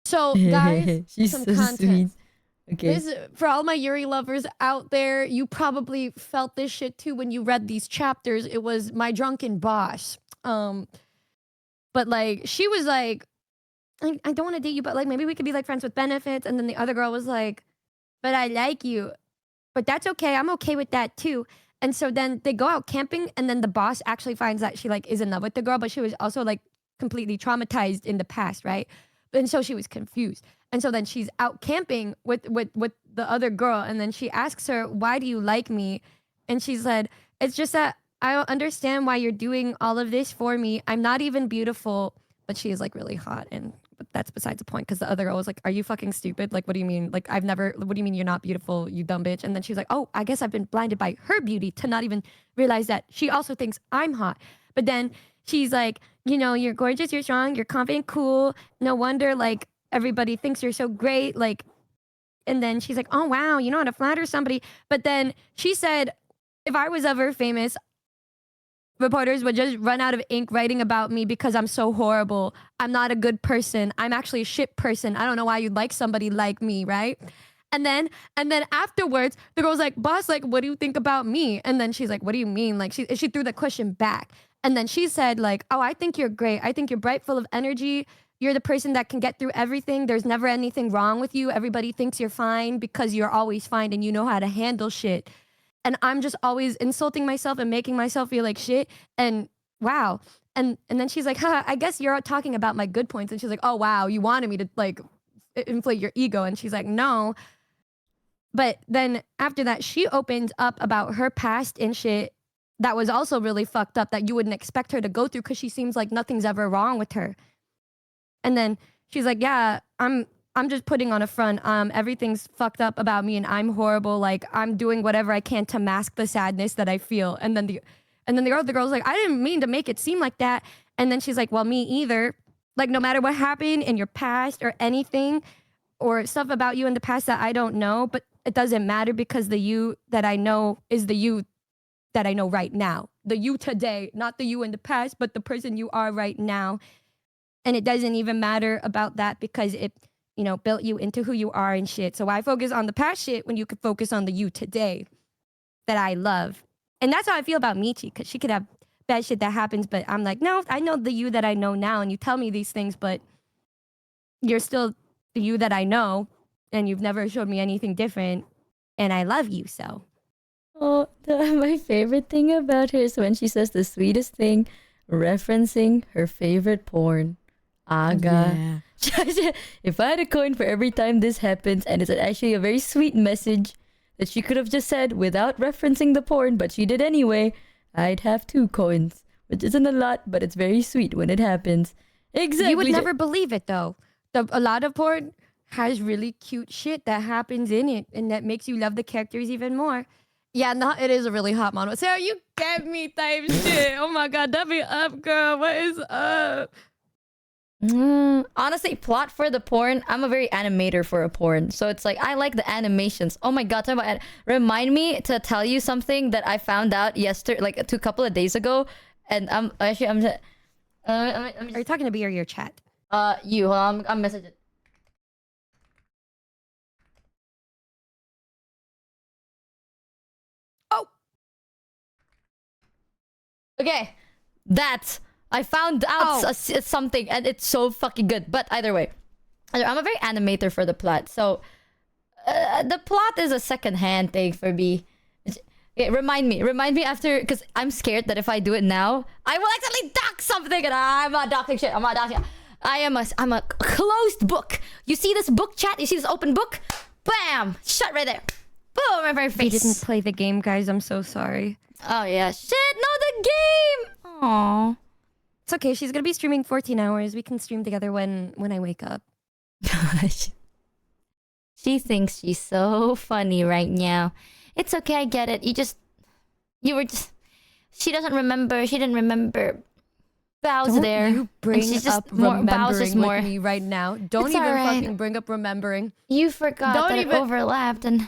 [SPEAKER 1] So, guys,
[SPEAKER 2] she's
[SPEAKER 1] some
[SPEAKER 2] so
[SPEAKER 1] context.
[SPEAKER 2] sweet. Okay.
[SPEAKER 1] This, for all my Yuri lovers out there, you probably felt this shit too when you read these chapters. It was my drunken boss. But, like, she was like, I don't want to date you, but, like, maybe we could be, like, friends with benefits. And then the other girl was like, but I like you. But that's okay. I'm okay with that too. And so then they go out camping, and then the boss actually finds that she, like, is in love with the girl, but she was also, like, completely traumatized in the past, right? And so she was confused. And so then she's out camping with the other girl, and then she asks her, why do you like me? And she said, it's just that I don't understand why you're doing all of this for me. I'm not even beautiful. But she is, like, really hot, but that's besides the point, because the other girl was like, are you fucking stupid? Like, what do you mean? Like, what do you mean you're not beautiful, you dumb bitch? And then she's like, oh, I guess I've been blinded by her beauty to not even realize that she also thinks I'm hot. But then she's like, you know, you're gorgeous, you're strong, you're confident, cool. No wonder, like, everybody thinks you're so great. Like, and then she's like, oh, wow, you know how to flatter somebody. But then she said, if I was ever famous, reporters would just run out of ink writing about me because I'm so horrible. I'm not a good person. I'm actually a shit person. I don't know why you'd like somebody like me, right? And then afterwards, the girl's like, boss, like, what do you think about me? And then she's like, what do you mean? Like, she threw the question back. And then she said, like, oh, I think you're great. I think you're bright, full of energy. You're the person that can get through everything. There's never anything wrong with you. Everybody thinks you're fine because you're always fine and you know how to handle shit. And I'm just always insulting myself and making myself feel like shit. And wow. And then she's like, haha, I guess you're talking about my good points. And she's like, oh, wow, you wanted me to, like, inflate your ego. And she's like, no. But then after that, she opened up about her past and shit that was also really fucked up, that you wouldn't expect her to go through, because she seems like nothing's ever wrong with her. And then she's like, yeah, I'm just putting on a front. Everything's fucked up about me and I'm horrible. Like, I'm doing whatever I can to mask the sadness that I feel. And then the other girl's like, I didn't mean to make it seem like that. And then she's like, well, me either. Like, no matter what happened in your past or anything or stuff about you in the past that I don't know, but it doesn't matter, because the you that I know is the you that I know right now. The you today, not the you in the past, but the person you are right now. And it doesn't even matter about that, because it, you know, built you into who you are and shit. So why focus on the past shit when you could focus on the you today that I love? And that's how I feel about Michi, because she could have bad shit that happens, but I'm like, no, I know the you that I know now, and you tell me these things, but you're still the you that I know, and you've never showed me anything different, and I love you, so.
[SPEAKER 2] Oh, my favorite thing about her is when she says the sweetest thing, referencing her favorite porn. Aga. Yeah. If I had a coin for every time this happens, and it's actually a very sweet message that she could have just said without referencing the porn, but she did anyway, I'd have 2 coins, which isn't a lot, but it's very sweet when it happens. Exactly.
[SPEAKER 1] You would never believe it though. A lot of porn has really cute shit that happens in it, and that makes you love the characters even more. Yeah, no, it is a really hot mono. Sarah, you get me type shit. Oh my god, W up, girl. What is up?
[SPEAKER 2] Honestly, plot for the porn. I'm a very animator for a porn, so it's like I like the animations. Oh my god, remind me to tell you something that I found out yesterday, like a couple of days ago, and I'm just,
[SPEAKER 1] Are you talking to me or your chat?
[SPEAKER 2] You. Hold on, I'm messaging.
[SPEAKER 1] Oh.
[SPEAKER 2] Okay, that. I found out something, and it's so fucking good. But either way, I'm a very animator for the plot. So, the plot is a second-hand thing for me. Okay, remind me after, because I'm scared that if I do it now, I will accidentally dock something, and I'm not docking shit. I'm not docking. I'm a closed book. You see this book chat? You see this open book? Bam! Shut right there. Boom! Right in my face.
[SPEAKER 1] We didn't play the game, guys. I'm so sorry.
[SPEAKER 2] Oh yeah, shit! No, the game. Aww.
[SPEAKER 1] It's okay. She's gonna be streaming 14 hours. We can stream together when I wake up.
[SPEAKER 2] She thinks she's so funny right now. It's okay, I get it. She doesn't remember. She didn't remember. Bow's there.
[SPEAKER 1] You bring
[SPEAKER 2] she's
[SPEAKER 1] up
[SPEAKER 2] just more,
[SPEAKER 1] remembering
[SPEAKER 2] more.
[SPEAKER 1] with me right now. Don't
[SPEAKER 2] It's
[SPEAKER 1] even
[SPEAKER 2] right.
[SPEAKER 1] fucking bring up remembering.
[SPEAKER 2] You forgot that it overlapped, and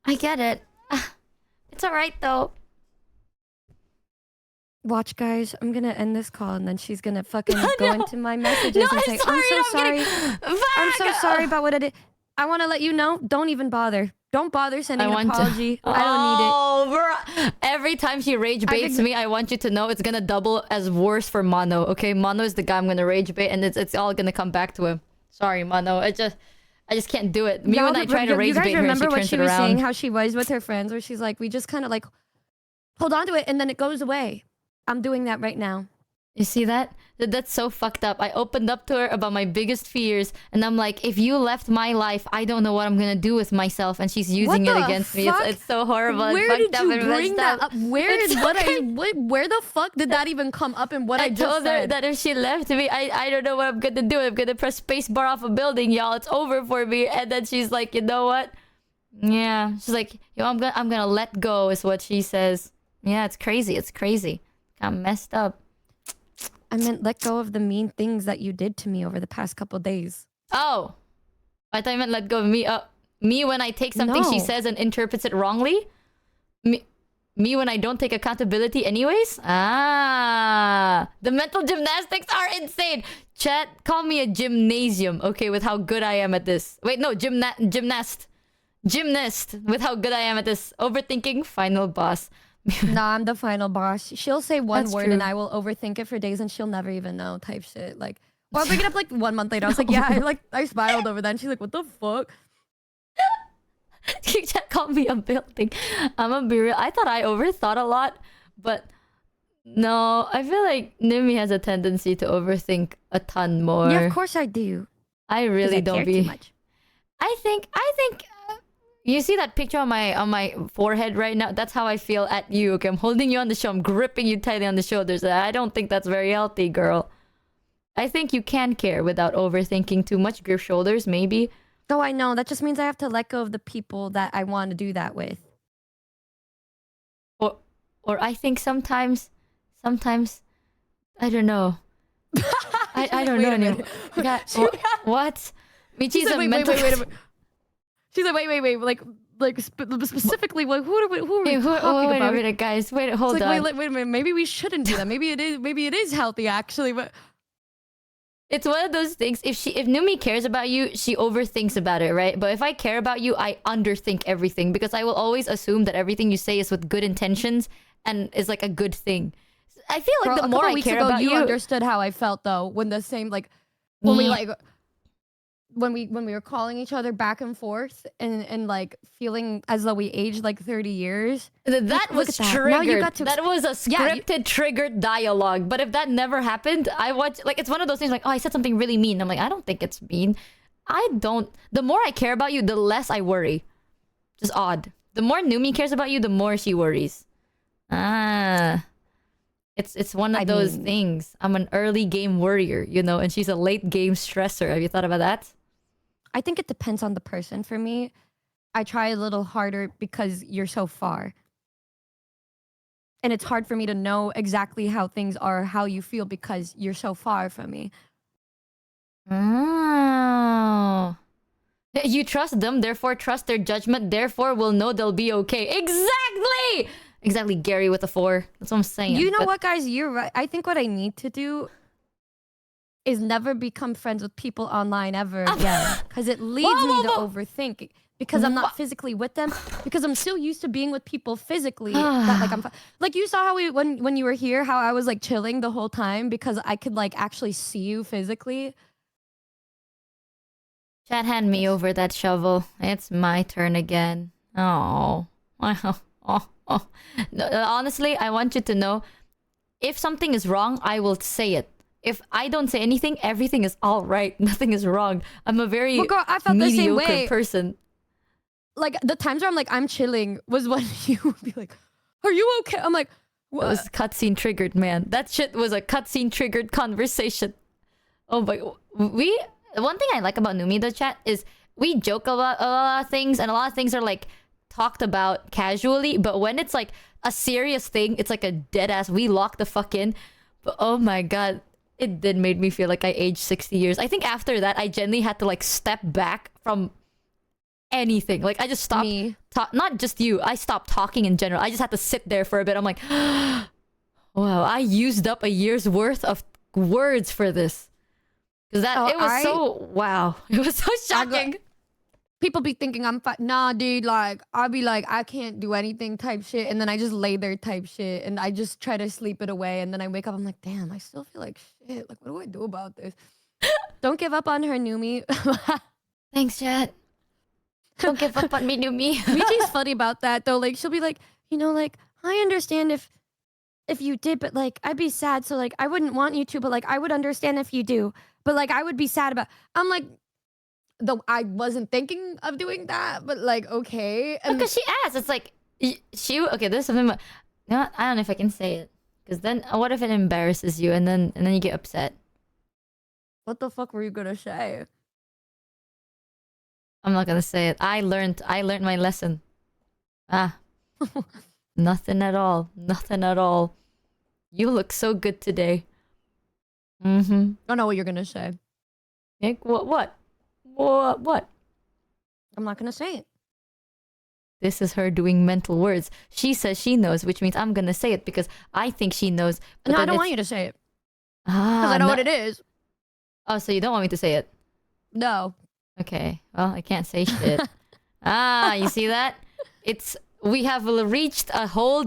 [SPEAKER 2] I get it. It's alright though.
[SPEAKER 1] Watch, guys. I'm gonna end this call, and then she's gonna fucking go into my messages and say,
[SPEAKER 2] sorry,
[SPEAKER 1] "I'm so sorry. I'm so sorry
[SPEAKER 2] Oh.
[SPEAKER 1] about what I did. I want to let you know. Don't even bother. Don't bother sending an apology. I don't need it."
[SPEAKER 2] Bro. Every time she rage baits me, I want you to know it's gonna double as worse for Mono. Okay, Mono is the guy I'm gonna rage bait, and it's all gonna come back to him. Sorry, Mono. I just can't do it. Me when I try to rage bait her, and she turns it around. You guys remember what she was saying?
[SPEAKER 1] How she was with her friends, where she's like, "We just kind of like hold on to it, and then it goes away." I'm doing that right now.
[SPEAKER 2] You see that? That's so fucked up. I opened up to her about my biggest fears, and I'm like, if you left my life, I don't know what I'm gonna do with myself, and she's using it against me. It's so horrible.
[SPEAKER 1] Where did you bring that up? Where the fuck did that even come up in what I just said?
[SPEAKER 2] I told her that if she left me, I don't know what I'm gonna do. I'm gonna press spacebar off a building, y'all. It's over for me. And then she's like, you know what? Yeah. She's like, yo, I'm gonna let go, is what she says. Yeah, it's crazy. It's crazy. I'm messed up.
[SPEAKER 1] I meant let go of the mean things that you did to me over the past couple days.
[SPEAKER 2] Oh. I thought you meant let go of me. Me when I take something she says and interprets it wrongly? Me when I don't take accountability anyways? Ah. The mental gymnastics are insane. Chat, call me a gymnasium, okay, with how good I am at this. Wait, no, gymnast. Gymnast, with how good I am at this. Overthinking, final boss.
[SPEAKER 1] Nah, I'm the final boss. She'll say one word
[SPEAKER 2] true.
[SPEAKER 1] and I will overthink it for days and she'll never even know type shit. Like, well, I'll bring it up like 1 month later. I was like, yeah, I spiraled over that. And she's like, what the fuck?
[SPEAKER 2] You just called me a building. I'm gonna be real. I thought I overthought a lot, but no, I feel like Numi has a tendency to overthink a ton more.
[SPEAKER 1] Yeah, of course I do.
[SPEAKER 2] I really don't be
[SPEAKER 1] too much.
[SPEAKER 2] I think you see that picture on my forehead right now? That's how I feel at you. Okay, I'm holding you on the shoulder. I'm gripping you tightly on the shoulders. I don't think that's very healthy, girl. I think you can care without overthinking too much. Grip shoulders, maybe.
[SPEAKER 1] Oh, I know. That just means I have to let go of the people that I want to do that with.
[SPEAKER 2] Or I think sometimes, I don't know. I don't know anymore. What? Michi's a mental...
[SPEAKER 1] Wait. She's like, wait. Specifically, like, who are we talking about?
[SPEAKER 2] Wait a minute, guys. Wait, hold on.
[SPEAKER 1] Wait a minute. Maybe we shouldn't do that. Maybe it is healthy, actually. But
[SPEAKER 2] it's one of those things. If Numi cares about you, she overthinks about it, right? But if I care about you, I underthink everything because I will always assume that everything you say is with good intentions and is like a good thing. I feel like the more I care about you,
[SPEAKER 1] understood how I felt though when the same like when we like. When we were calling each other back and forth and like feeling as though we aged like 30 years.
[SPEAKER 2] That was triggered.
[SPEAKER 1] Now you got to...
[SPEAKER 2] That was a scripted, triggered dialogue. But if that never happened, I watch like it's one of those things like, oh, I said something really mean. I'm like, I don't think it's mean. I don't. The more I care about you, the less I worry. Just odd. The more Numi cares about you, the more she worries. Ah. It's one of those things. I'm an early game warrior, you know, and she's a late game stressor. Have you thought about that?
[SPEAKER 1] I think it depends on the person. For me, I try a little harder because you're so far. And it's hard for me to know exactly how things are, how you feel because you're so far from me.
[SPEAKER 2] Oh. You trust them, therefore trust their judgment, therefore will know they'll be okay. Exactly! Exactly, Gary with a 4. That's what I'm saying.
[SPEAKER 1] You know what, guys? You're right. I think what I need to do is never become friends with people online ever again. Because it leads me to overthink. Because I'm not physically with them. Because I'm still used to being with people physically. That like I'm like you saw how we when you were here, how I was like chilling the whole time because I could like actually see you physically.
[SPEAKER 2] Chat, hand me over that shovel. It's my turn again. Oh. Oh. No, honestly, I want you to know, if something is wrong, I will say it. If I don't say anything, everything is all right. Nothing is wrong. I'm a very
[SPEAKER 1] girl, I felt
[SPEAKER 2] mediocre
[SPEAKER 1] the same way.
[SPEAKER 2] person.
[SPEAKER 1] Like the times where I'm like, I'm chilling was when you would be like, are you okay? I'm like, what?
[SPEAKER 2] That was cutscene triggered, man. That shit was a cutscene triggered conversation. Oh my, one thing I like about Numi, the chat, is we joke about a lot of things, and a lot of things are like talked about casually, but when it's like a serious thing, it's like a dead ass, we lock the fuck in. But oh my god, it did made me feel like I aged 60 years. I think after that, I genuinely had to like step back from anything. Like I just stopped. Not just you. I stopped talking in general. I just had to sit there for a bit. I'm like, wow, I used up a year's worth of words for this. Because it was so, wow. It was so shocking.
[SPEAKER 1] People be thinking I'm nah, dude, like, I'll be like, I can't do anything type shit. And then I just lay there type shit. And I just try to sleep it away. And then I wake up, I'm like, damn, I still feel like shit. Like, what do I do about this? Don't give up on her, Numi.
[SPEAKER 2] Thanks, chat. Don't give up on me, Numi.
[SPEAKER 1] Michi's funny about that, though. Like, she'll be like, you know, like, I understand if you did, but like, I'd be sad. So like, I wouldn't want you to, but like, I would understand if you do. But like, I would be sad about, I'm like, though I wasn't thinking of doing that, but like, okay. And
[SPEAKER 2] because she asked, it's like, okay, there's something about, you know, I don't know if I can say it. Because then, what if it embarrasses you and then you get upset?
[SPEAKER 1] What the fuck were you gonna say?
[SPEAKER 2] I'm not gonna say it. I learned my lesson. Nothing at all. Nothing at all. You look so good today.
[SPEAKER 1] I don't know what you're gonna say.
[SPEAKER 2] Nick, what? What?
[SPEAKER 1] I'm not gonna say it.
[SPEAKER 2] This is her doing mental words. She says she knows, which means I'm gonna say it because I think she knows.
[SPEAKER 1] But no, I don't want you to say it. Because I know what it is.
[SPEAKER 2] Oh, so you don't want me to say it?
[SPEAKER 1] No.
[SPEAKER 2] Okay. Well, I can't say shit. You see that? We have reached a whole...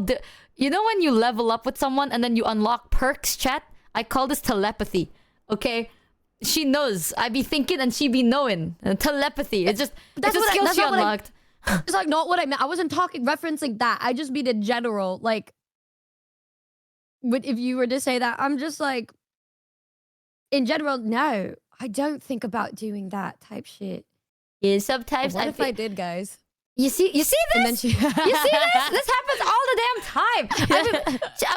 [SPEAKER 2] You know when you level up with someone and then you unlock perks, chat? I call this telepathy. Okay? She knows. I be thinking and she be knowing. Telepathy. It's just... It's a skill she unlocked.
[SPEAKER 1] It's like not what I meant. I wasn't referencing that. I just mean in general. Like, if you were to say that, I'm just like... In general, no. I don't think about doing that type shit.
[SPEAKER 2] Yeah, sometimes
[SPEAKER 1] what if I did, guys?
[SPEAKER 2] You see this?
[SPEAKER 1] And then
[SPEAKER 2] you see this? This happens all the damn time.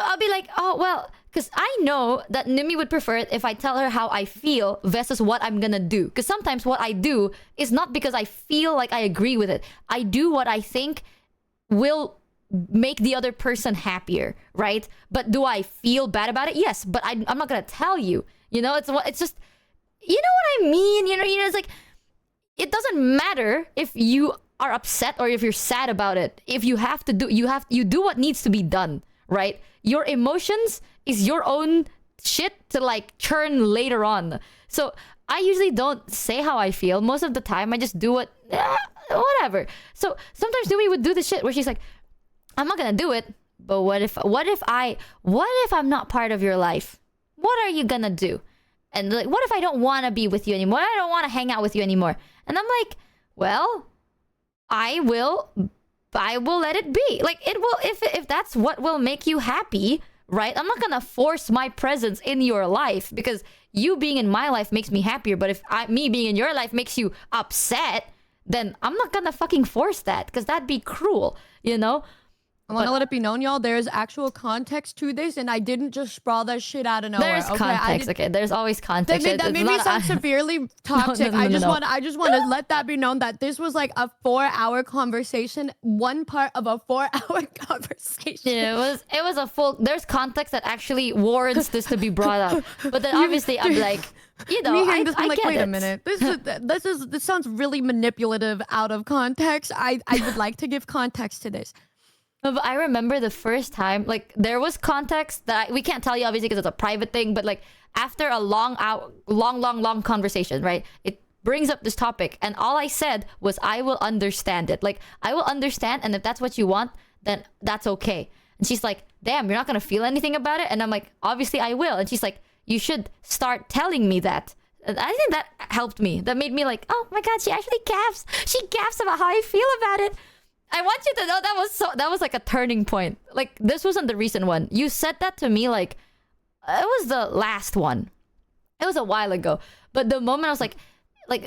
[SPEAKER 2] I'll be like, oh, well, because I know that Numi would prefer it if I tell her how I feel versus what I'm gonna do. Because sometimes what I do is not because I feel like I agree with it. I do what I think will make the other person happier, right? But do I feel bad about it? Yes, but I'm not gonna tell you. You know, it's just... You know what I mean? You know, it's like, it doesn't matter if you are upset or if you're sad about it. If you have to do, you do what needs to be done, right? Your emotions is your own shit to like churn later on. So I usually don't say how I feel. Most of the time, I just do whatever. So sometimes Numi would do the shit where she's like, I'm not gonna do it, but what if I'm not part of your life? What are you gonna do? And like, what if I don't want to be with you anymore? I don't want to hang out with you anymore. And I'm like, well, I will let it be. Like, it will, if that's what will make you happy, right? I'm not gonna force my presence in your life because you being in my life makes me happier. But if me being in your life makes you upset, then I'm not gonna fucking force that because that'd be cruel, you know?
[SPEAKER 1] I want to let it be known, y'all, there's actual context to this, and I didn't just sprawl that shit out of nowhere.
[SPEAKER 2] There's context, okay? There's always context.
[SPEAKER 1] That made me sound severely toxic.
[SPEAKER 2] No,
[SPEAKER 1] I just want to let that be known that this was like a 4-hour conversation, one part of a 4-hour conversation.
[SPEAKER 2] Yeah, it was a full. There's context that actually warrants this to be brought up, but then obviously I'm like, you know, I get
[SPEAKER 1] wait
[SPEAKER 2] it.
[SPEAKER 1] a minute. This sounds really manipulative out of context. I would like to give context to this.
[SPEAKER 2] But I remember the first time, like, there was context that we can't tell you obviously because it's a private thing, but like after a long conversation, right? It brings up this topic, and all I said was, I will understand it. Like, I will understand, and if that's what you want, then that's okay. And she's like, damn, you're not gonna feel anything about it? And I'm like, obviously I will. And she's like, you should start telling me that. And I think that helped me. That made me like, oh my god, she actually gaffs. She gaffs about how I feel about it. I want you to know that was like a turning point. Like, this wasn't the recent one. You said that to me like it was the last one. It was a while ago. But the moment I was like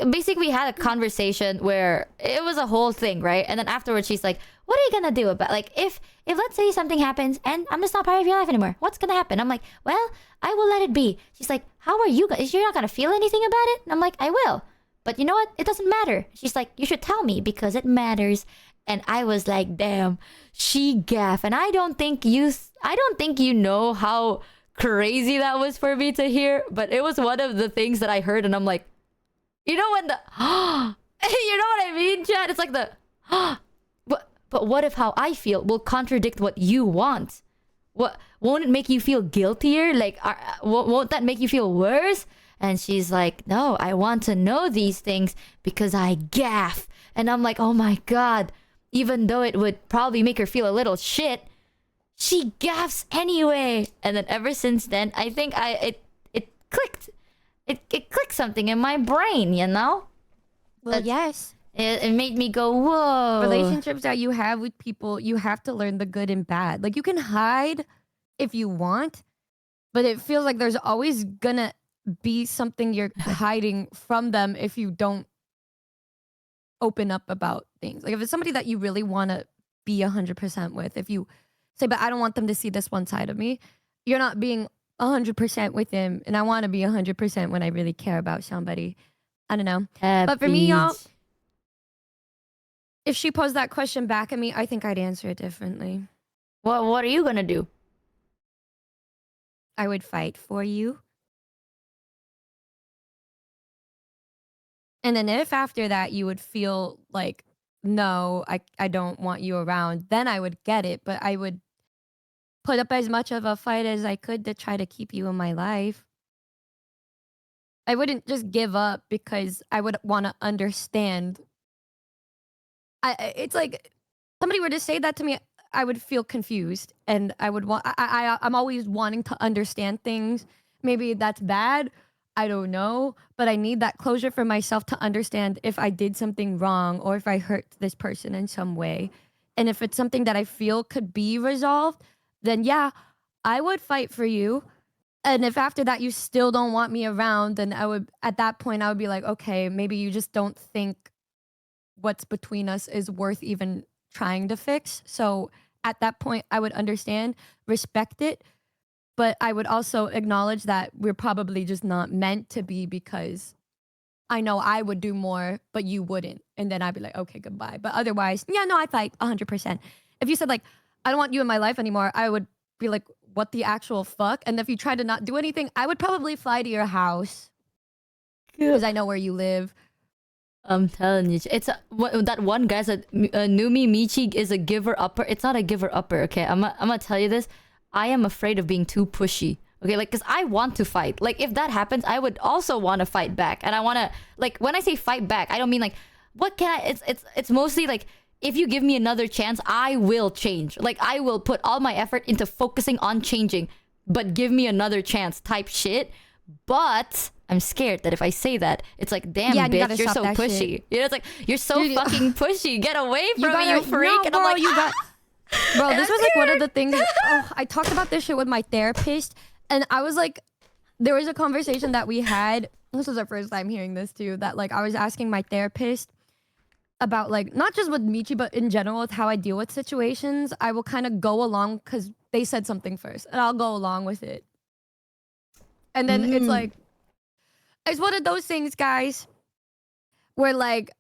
[SPEAKER 2] basically we had a conversation where it was a whole thing, right? And then afterwards she's like, what are you gonna do about, like, if let's say something happens and I'm just not part of your life anymore, what's gonna happen? I'm like, well, I will let it be. She's like, how are you you're not gonna feel anything about it? And I'm like, I will. But you know what? It doesn't matter. She's like, you should tell me because it matters. And I was like, damn, she gaff. And I don't think you know how crazy that was for me to hear. But it was one of the things that I heard, and I'm like, you know when the you know what I mean, Chad? It's like the but what if how I feel will contradict what you want? What won't it make you feel guiltier? Like, won't that make you feel worse? And she's like, no, I want to know these things because I gaff. And I'm like, oh my god. Even though it would probably make her feel a little shit, she gaffs anyway. And then ever since then, I think it clicked. It clicked something in my brain, you know?
[SPEAKER 1] Well, yes.
[SPEAKER 2] It made me go, whoa.
[SPEAKER 1] Relationships that you have with people, you have to learn the good and bad. Like, you can hide if you want, but it feels like there's always gonna be something you're hiding from them if you don't open up about things. Like, if it's somebody that you really want to be 100% with, if you say, but I don't want them to see this one side of me, you're not being 100% with them. And I want to be 100% when I really care about somebody. I don't know. But for me, y'all, if she posed that question back at me, I think I'd answer it differently.
[SPEAKER 2] What are you gonna do?
[SPEAKER 1] I would fight for you. And then if after that you would feel like, no, I don't want you around, then I would get it. But I would put up as much of a fight as I could to try to keep you in my life. I wouldn't just give up because I would want to understand. It's like, somebody were to say that to me, I would feel confused. And I would want, I'm always wanting to understand things. Maybe that's bad. I don't know, but I need that closure for myself to understand if I did something wrong or if I hurt this person in some way. And if it's something that I feel could be resolved, then yeah, I would fight for you. And if after that you still don't want me around, then at that point, I would be like, okay, maybe you just don't think what's between us is worth even trying to fix. So at that point, I would understand, respect it. But I would also acknowledge that we're probably just not meant to be because I know I would do more, but you wouldn't. And then I'd be like, okay, goodbye. But otherwise, yeah, no, I'd fight 100%. If you said like, I don't want you in my life anymore, I would be like, what the actual fuck? And if you tried to not do anything, I would probably fly to your house because I know where you live.
[SPEAKER 2] I'm telling you, it's that one guy said Numi Michi is a giver upper. It's not a giver upper, okay? I'm gonna tell you this. I am afraid of being too pushy. Okay, like, because I want to fight. Like, if that happens, I would also want to fight back. And I want to, like, when I say fight back, I don't mean like, what can I, it's mostly like, if you give me another chance, I will change. Like, I will put all my effort into focusing on changing, but give me another chance type shit. But I'm scared that if I say that, it's like, damn, bitch, you're so pushy. You know, it's like, you're so fucking pushy. Get away from me, you freak.
[SPEAKER 1] No,
[SPEAKER 2] and I'm like,
[SPEAKER 1] bro, this was like one of the things. I talked about this shit with my therapist, and I was like, there was a conversation that we had. This was our first time hearing this too. That like I was asking my therapist, about like, not just with Michi, but in general with how I deal with situations. I will kind of go along because they said something first and I'll go along with it. And then it's like, it's one of those things, guys, where like,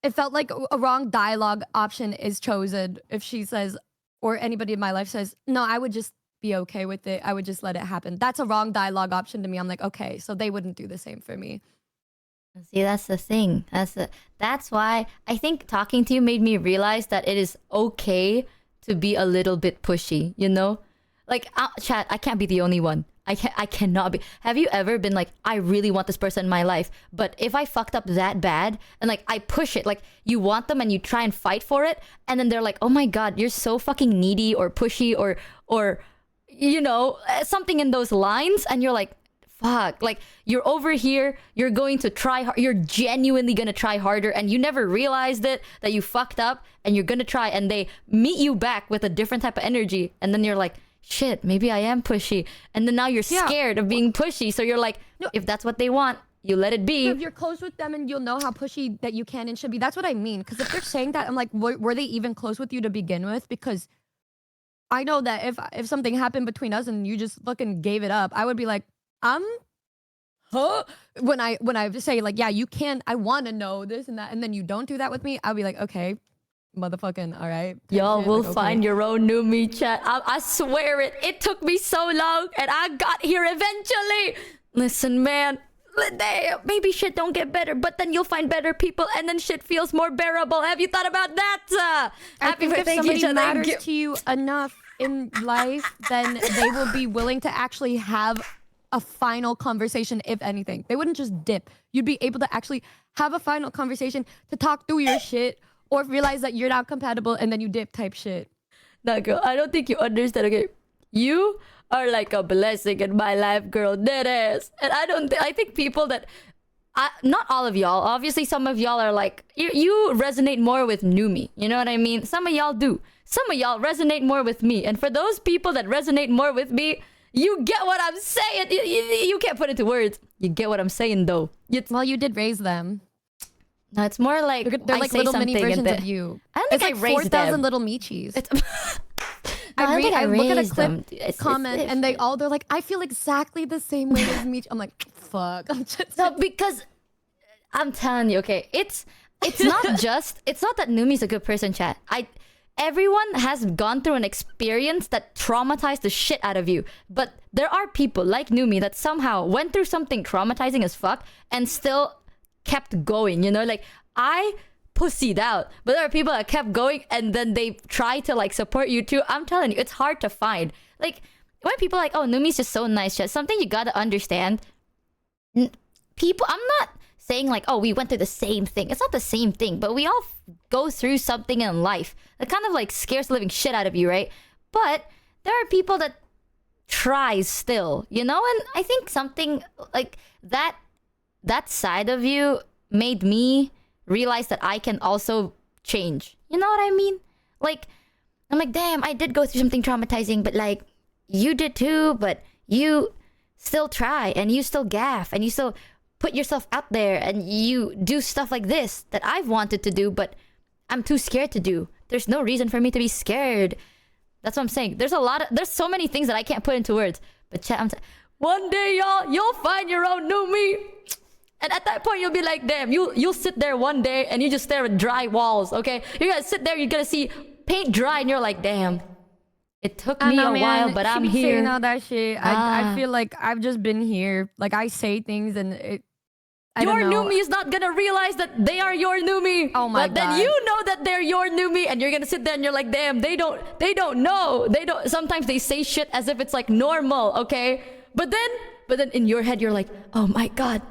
[SPEAKER 1] it felt like a wrong dialogue option is chosen if she says, or anybody in my life says, no, I would just be okay with it. I would just let it happen. That's a wrong dialogue option to me. I'm like, okay, so they wouldn't do the same for me.
[SPEAKER 2] See, that's the thing. That's why I think talking to you made me realize that it is okay to be a little bit pushy, you know? Like, chat, I can't be the only one. I cannot be. Have you ever been like, I really want this person in my life, but if I fucked up that bad and like I push it, like you want them and you try and fight for it, and then they're like, oh my god, you're so fucking needy or pushy or you know, something in those lines, and you're like, fuck, like you're over here, you're going to try hard, you're genuinely gonna try harder, and you never realized it that you fucked up, and you're gonna try, and they meet you back with a different type of energy, and then you're like, shit, maybe I am pushy, and then now you're scared of being pushy, so you're like, no, if that's what they want, you let it be.
[SPEAKER 1] If you're close with them and you'll know how pushy that you can and should be, that's what I mean. Because if they're saying that, I'm like, were they even close with you to begin with? Because I know that if something happened between us and you just fucking gave it up, I would be like, huh? When I say like, yeah, you can, I want to know this and that, and then you don't do that with me, I'll be like, okay, motherfucking, all right.
[SPEAKER 2] Y'all will find your own Numi, chat. I swear it. It took me so long, and I got here eventually. Listen, man. Maybe shit don't get better, but then you'll find better people, and then shit feels more bearable. Have you thought about that?
[SPEAKER 1] I think if somebody matters to you enough in life, then they will be willing to actually have a final conversation, if anything. They wouldn't just dip. You'd be able to actually have a final conversation to talk through your shit, or realize that you're not compatible and then you dip type shit.
[SPEAKER 2] Nah, girl, I don't think you understand, okay? You are like a blessing in my life, girl. Deadass. And I think people that... not all of y'all. Obviously, some of y'all are like... You resonate more with Numi. You know what I mean? Some of y'all do. Some of y'all resonate more with me. And for those people that resonate more with me, you get what I'm saying. You can't put it into words. You get what I'm saying, though.
[SPEAKER 1] Well, you did raise them.
[SPEAKER 2] No, it's more like
[SPEAKER 1] they're like little mini versions of you.
[SPEAKER 2] I don't think
[SPEAKER 1] it's like 4,000 little Michis. I look at a clip comment and they're like, I feel exactly the same way as Michi. I'm like, fuck.
[SPEAKER 2] No, because I'm telling you, okay, it's not that Numi's a good person, chat. Everyone has gone through an experience that traumatized the shit out of you. But there are people like Numi that somehow went through something traumatizing as fuck and still kept going, you know? Like, I pussied out, but there are people that kept going and then they try to like support you too. I'm telling you, it's hard to find. Like, when people are like, oh, Numi's just so nice, just something you gotta understand. People, I'm not saying like, oh, we went through the same thing. It's not the same thing, but we all go through something in life that kind of like scares the living shit out of you, right? But there are people that try still, you know? And I think something like that side of you made me realize that I can also change. You know what I mean? Like, I'm like, damn, I did go through something traumatizing, but like, you did too, but you still try, and you still gaff, and you still put yourself out there, and you do stuff like this that I've wanted to do, but I'm too scared to do. There's no reason for me to be scared. That's what I'm saying. There's so many things that I can't put into words. But chat, one day, y'all, you'll find your own Numi. And at that point, you'll be like, damn, you'll sit there one day and you just stare at dry walls, okay? You're gonna sit there, you're gonna see paint dry, and you're like, damn, it took me a while, but I'm here.
[SPEAKER 1] Saying all that shit. I feel like I've just been here. Like, I say things and
[SPEAKER 2] your Numi is not gonna realize that they are your Numi.
[SPEAKER 1] Oh my god.
[SPEAKER 2] But then you know that they're your Numi, and you're gonna sit there and you're like, damn, they don't know. Sometimes they say shit as if it's like normal, okay? But then in your head, you're like, oh my god.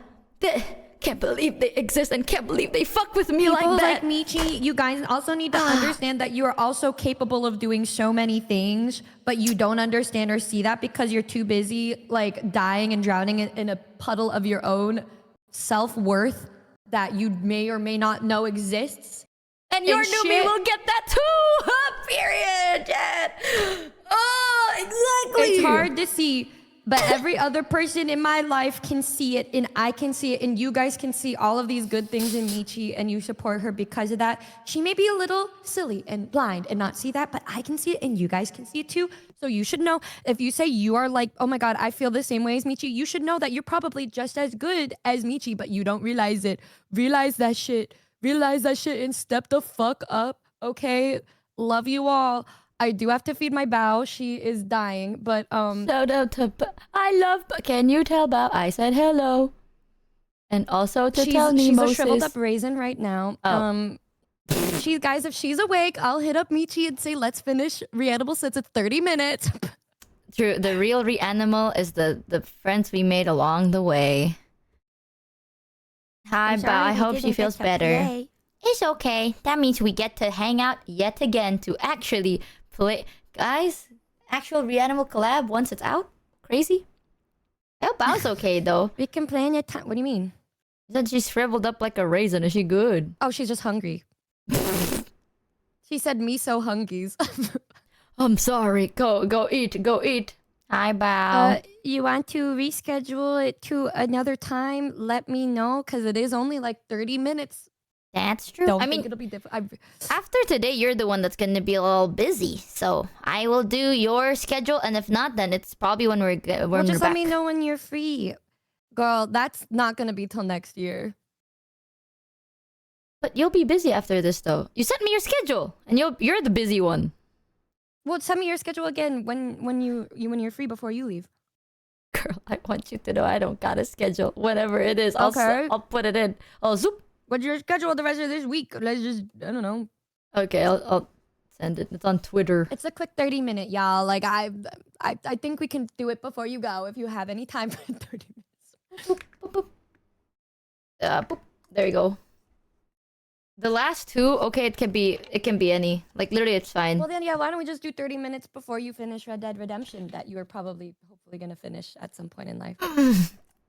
[SPEAKER 2] Can't believe they exist and can't believe they fuck with me like that.
[SPEAKER 1] Like Michi, you guys also need to understand that you are also capable of doing so many things, but you don't understand or see that because you're too busy like dying and drowning in a puddle of your own self-worth that you may or may not know exists.
[SPEAKER 2] And your Numi will get that too. Period. Oh, exactly.
[SPEAKER 1] It's hard to see but every other person in my life can see it, and I can see it, and you guys can see all of these good things in Michi, and you support her because of that. She may be a little silly and blind and not see that, but I can see it, and you guys can see it too. So you should know, if you say you are like, oh my God, I feel the same way as Michi, you should know that you're probably just as good as Michi, but you don't realize it. Realize that shit. Realize that shit and step the fuck up, okay? Love you all. I do have to feed my Bao. She is dying, but
[SPEAKER 2] Shout out to I love. Can you tell Bao I said hello? And also to tell
[SPEAKER 1] she's
[SPEAKER 2] Nemo
[SPEAKER 1] a shriveled up raisin right now.
[SPEAKER 2] Oh.
[SPEAKER 1] She's guys, if she's awake, I'll hit up Michi and say let's finish Reanimal since it's 30 minutes.
[SPEAKER 2] True. The real Reanimal is the friends we made along the way. Hi, Bao. I hope she feels better. It's okay. That means we get to hang out yet again to actually play. Guys, actual Reanimal collab once it's out? Crazy? Oh, Bao's okay though.
[SPEAKER 1] We can play anytime. What do you mean?
[SPEAKER 2] Then she's shriveled up like a raisin. Is she good?
[SPEAKER 1] Oh, she's just hungry. She said me so hungies.
[SPEAKER 2] I'm sorry. Go eat. Go eat. Hi, Bao.
[SPEAKER 1] You want to reschedule it to another time? Let me know, because it is only like 30 minutes.
[SPEAKER 2] That's true.
[SPEAKER 1] Don't
[SPEAKER 2] I
[SPEAKER 1] think
[SPEAKER 2] mean,
[SPEAKER 1] it'll be different.
[SPEAKER 2] after today, you're the one that's gonna be a little busy. So I will do your schedule, and if not, then it's probably when we're
[SPEAKER 1] Just
[SPEAKER 2] back.
[SPEAKER 1] let me know when you're free. Girl, that's not gonna be till next year.
[SPEAKER 2] But you'll be busy after this, though. You sent me your schedule, and you're the busy one.
[SPEAKER 1] Well, send me your schedule again when you're free before you leave.
[SPEAKER 2] Girl, I want you to know I don't got a schedule. Whatever it is,
[SPEAKER 1] Okay.
[SPEAKER 2] I'll put it in. Oh, zoop.
[SPEAKER 1] What's your schedule the rest of this week? Let's just, I don't know.
[SPEAKER 2] Okay, I'll send it. It's on Twitter.
[SPEAKER 1] It's a quick 30-minute, y'all. Like I think we can do it before you go if you have any time for 30 minutes.
[SPEAKER 2] Boop, boop, boop. Boop. There you go. The last two, okay, it can be any. Like literally, it's fine.
[SPEAKER 1] Well then, yeah. Why don't we just do 30 minutes before you finish Red Dead Redemption that you are hopefully gonna finish at some point in life.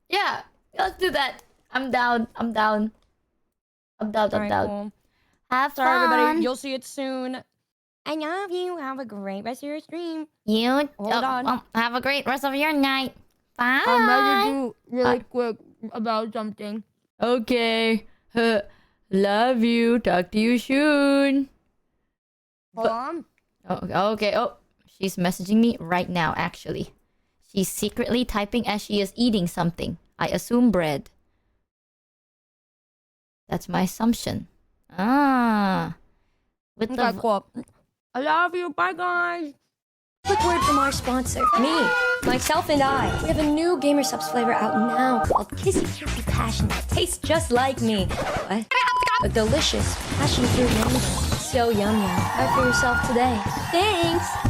[SPEAKER 2] Yeah, let's do that. I'm down. I'm down.
[SPEAKER 1] Cool.
[SPEAKER 2] Have
[SPEAKER 1] Sorry,
[SPEAKER 2] fun.
[SPEAKER 1] everybody. You'll see it soon. I love you. Have a great rest of your stream.
[SPEAKER 2] You
[SPEAKER 1] Hold on.
[SPEAKER 2] well, have a great rest of your night. Bye.
[SPEAKER 1] I'm ready to do really quick about something.
[SPEAKER 2] Okay. Love you. Talk to you soon.
[SPEAKER 1] Hold on.
[SPEAKER 2] Oh, okay. Oh, she's messaging me right now, actually. She's secretly typing as she is eating something. I assume bread. That's my assumption. Ah. With
[SPEAKER 1] Okay,
[SPEAKER 2] the...
[SPEAKER 1] cool. I love you. Bye, guys.
[SPEAKER 3] Quick word from our sponsor, me, myself, and I. We have a new Gamer Subs flavor out now called Kissy Kissy Passion that tastes just like me. What? A delicious passion fruit mango. So yum yum. Try for yourself today. Thanks!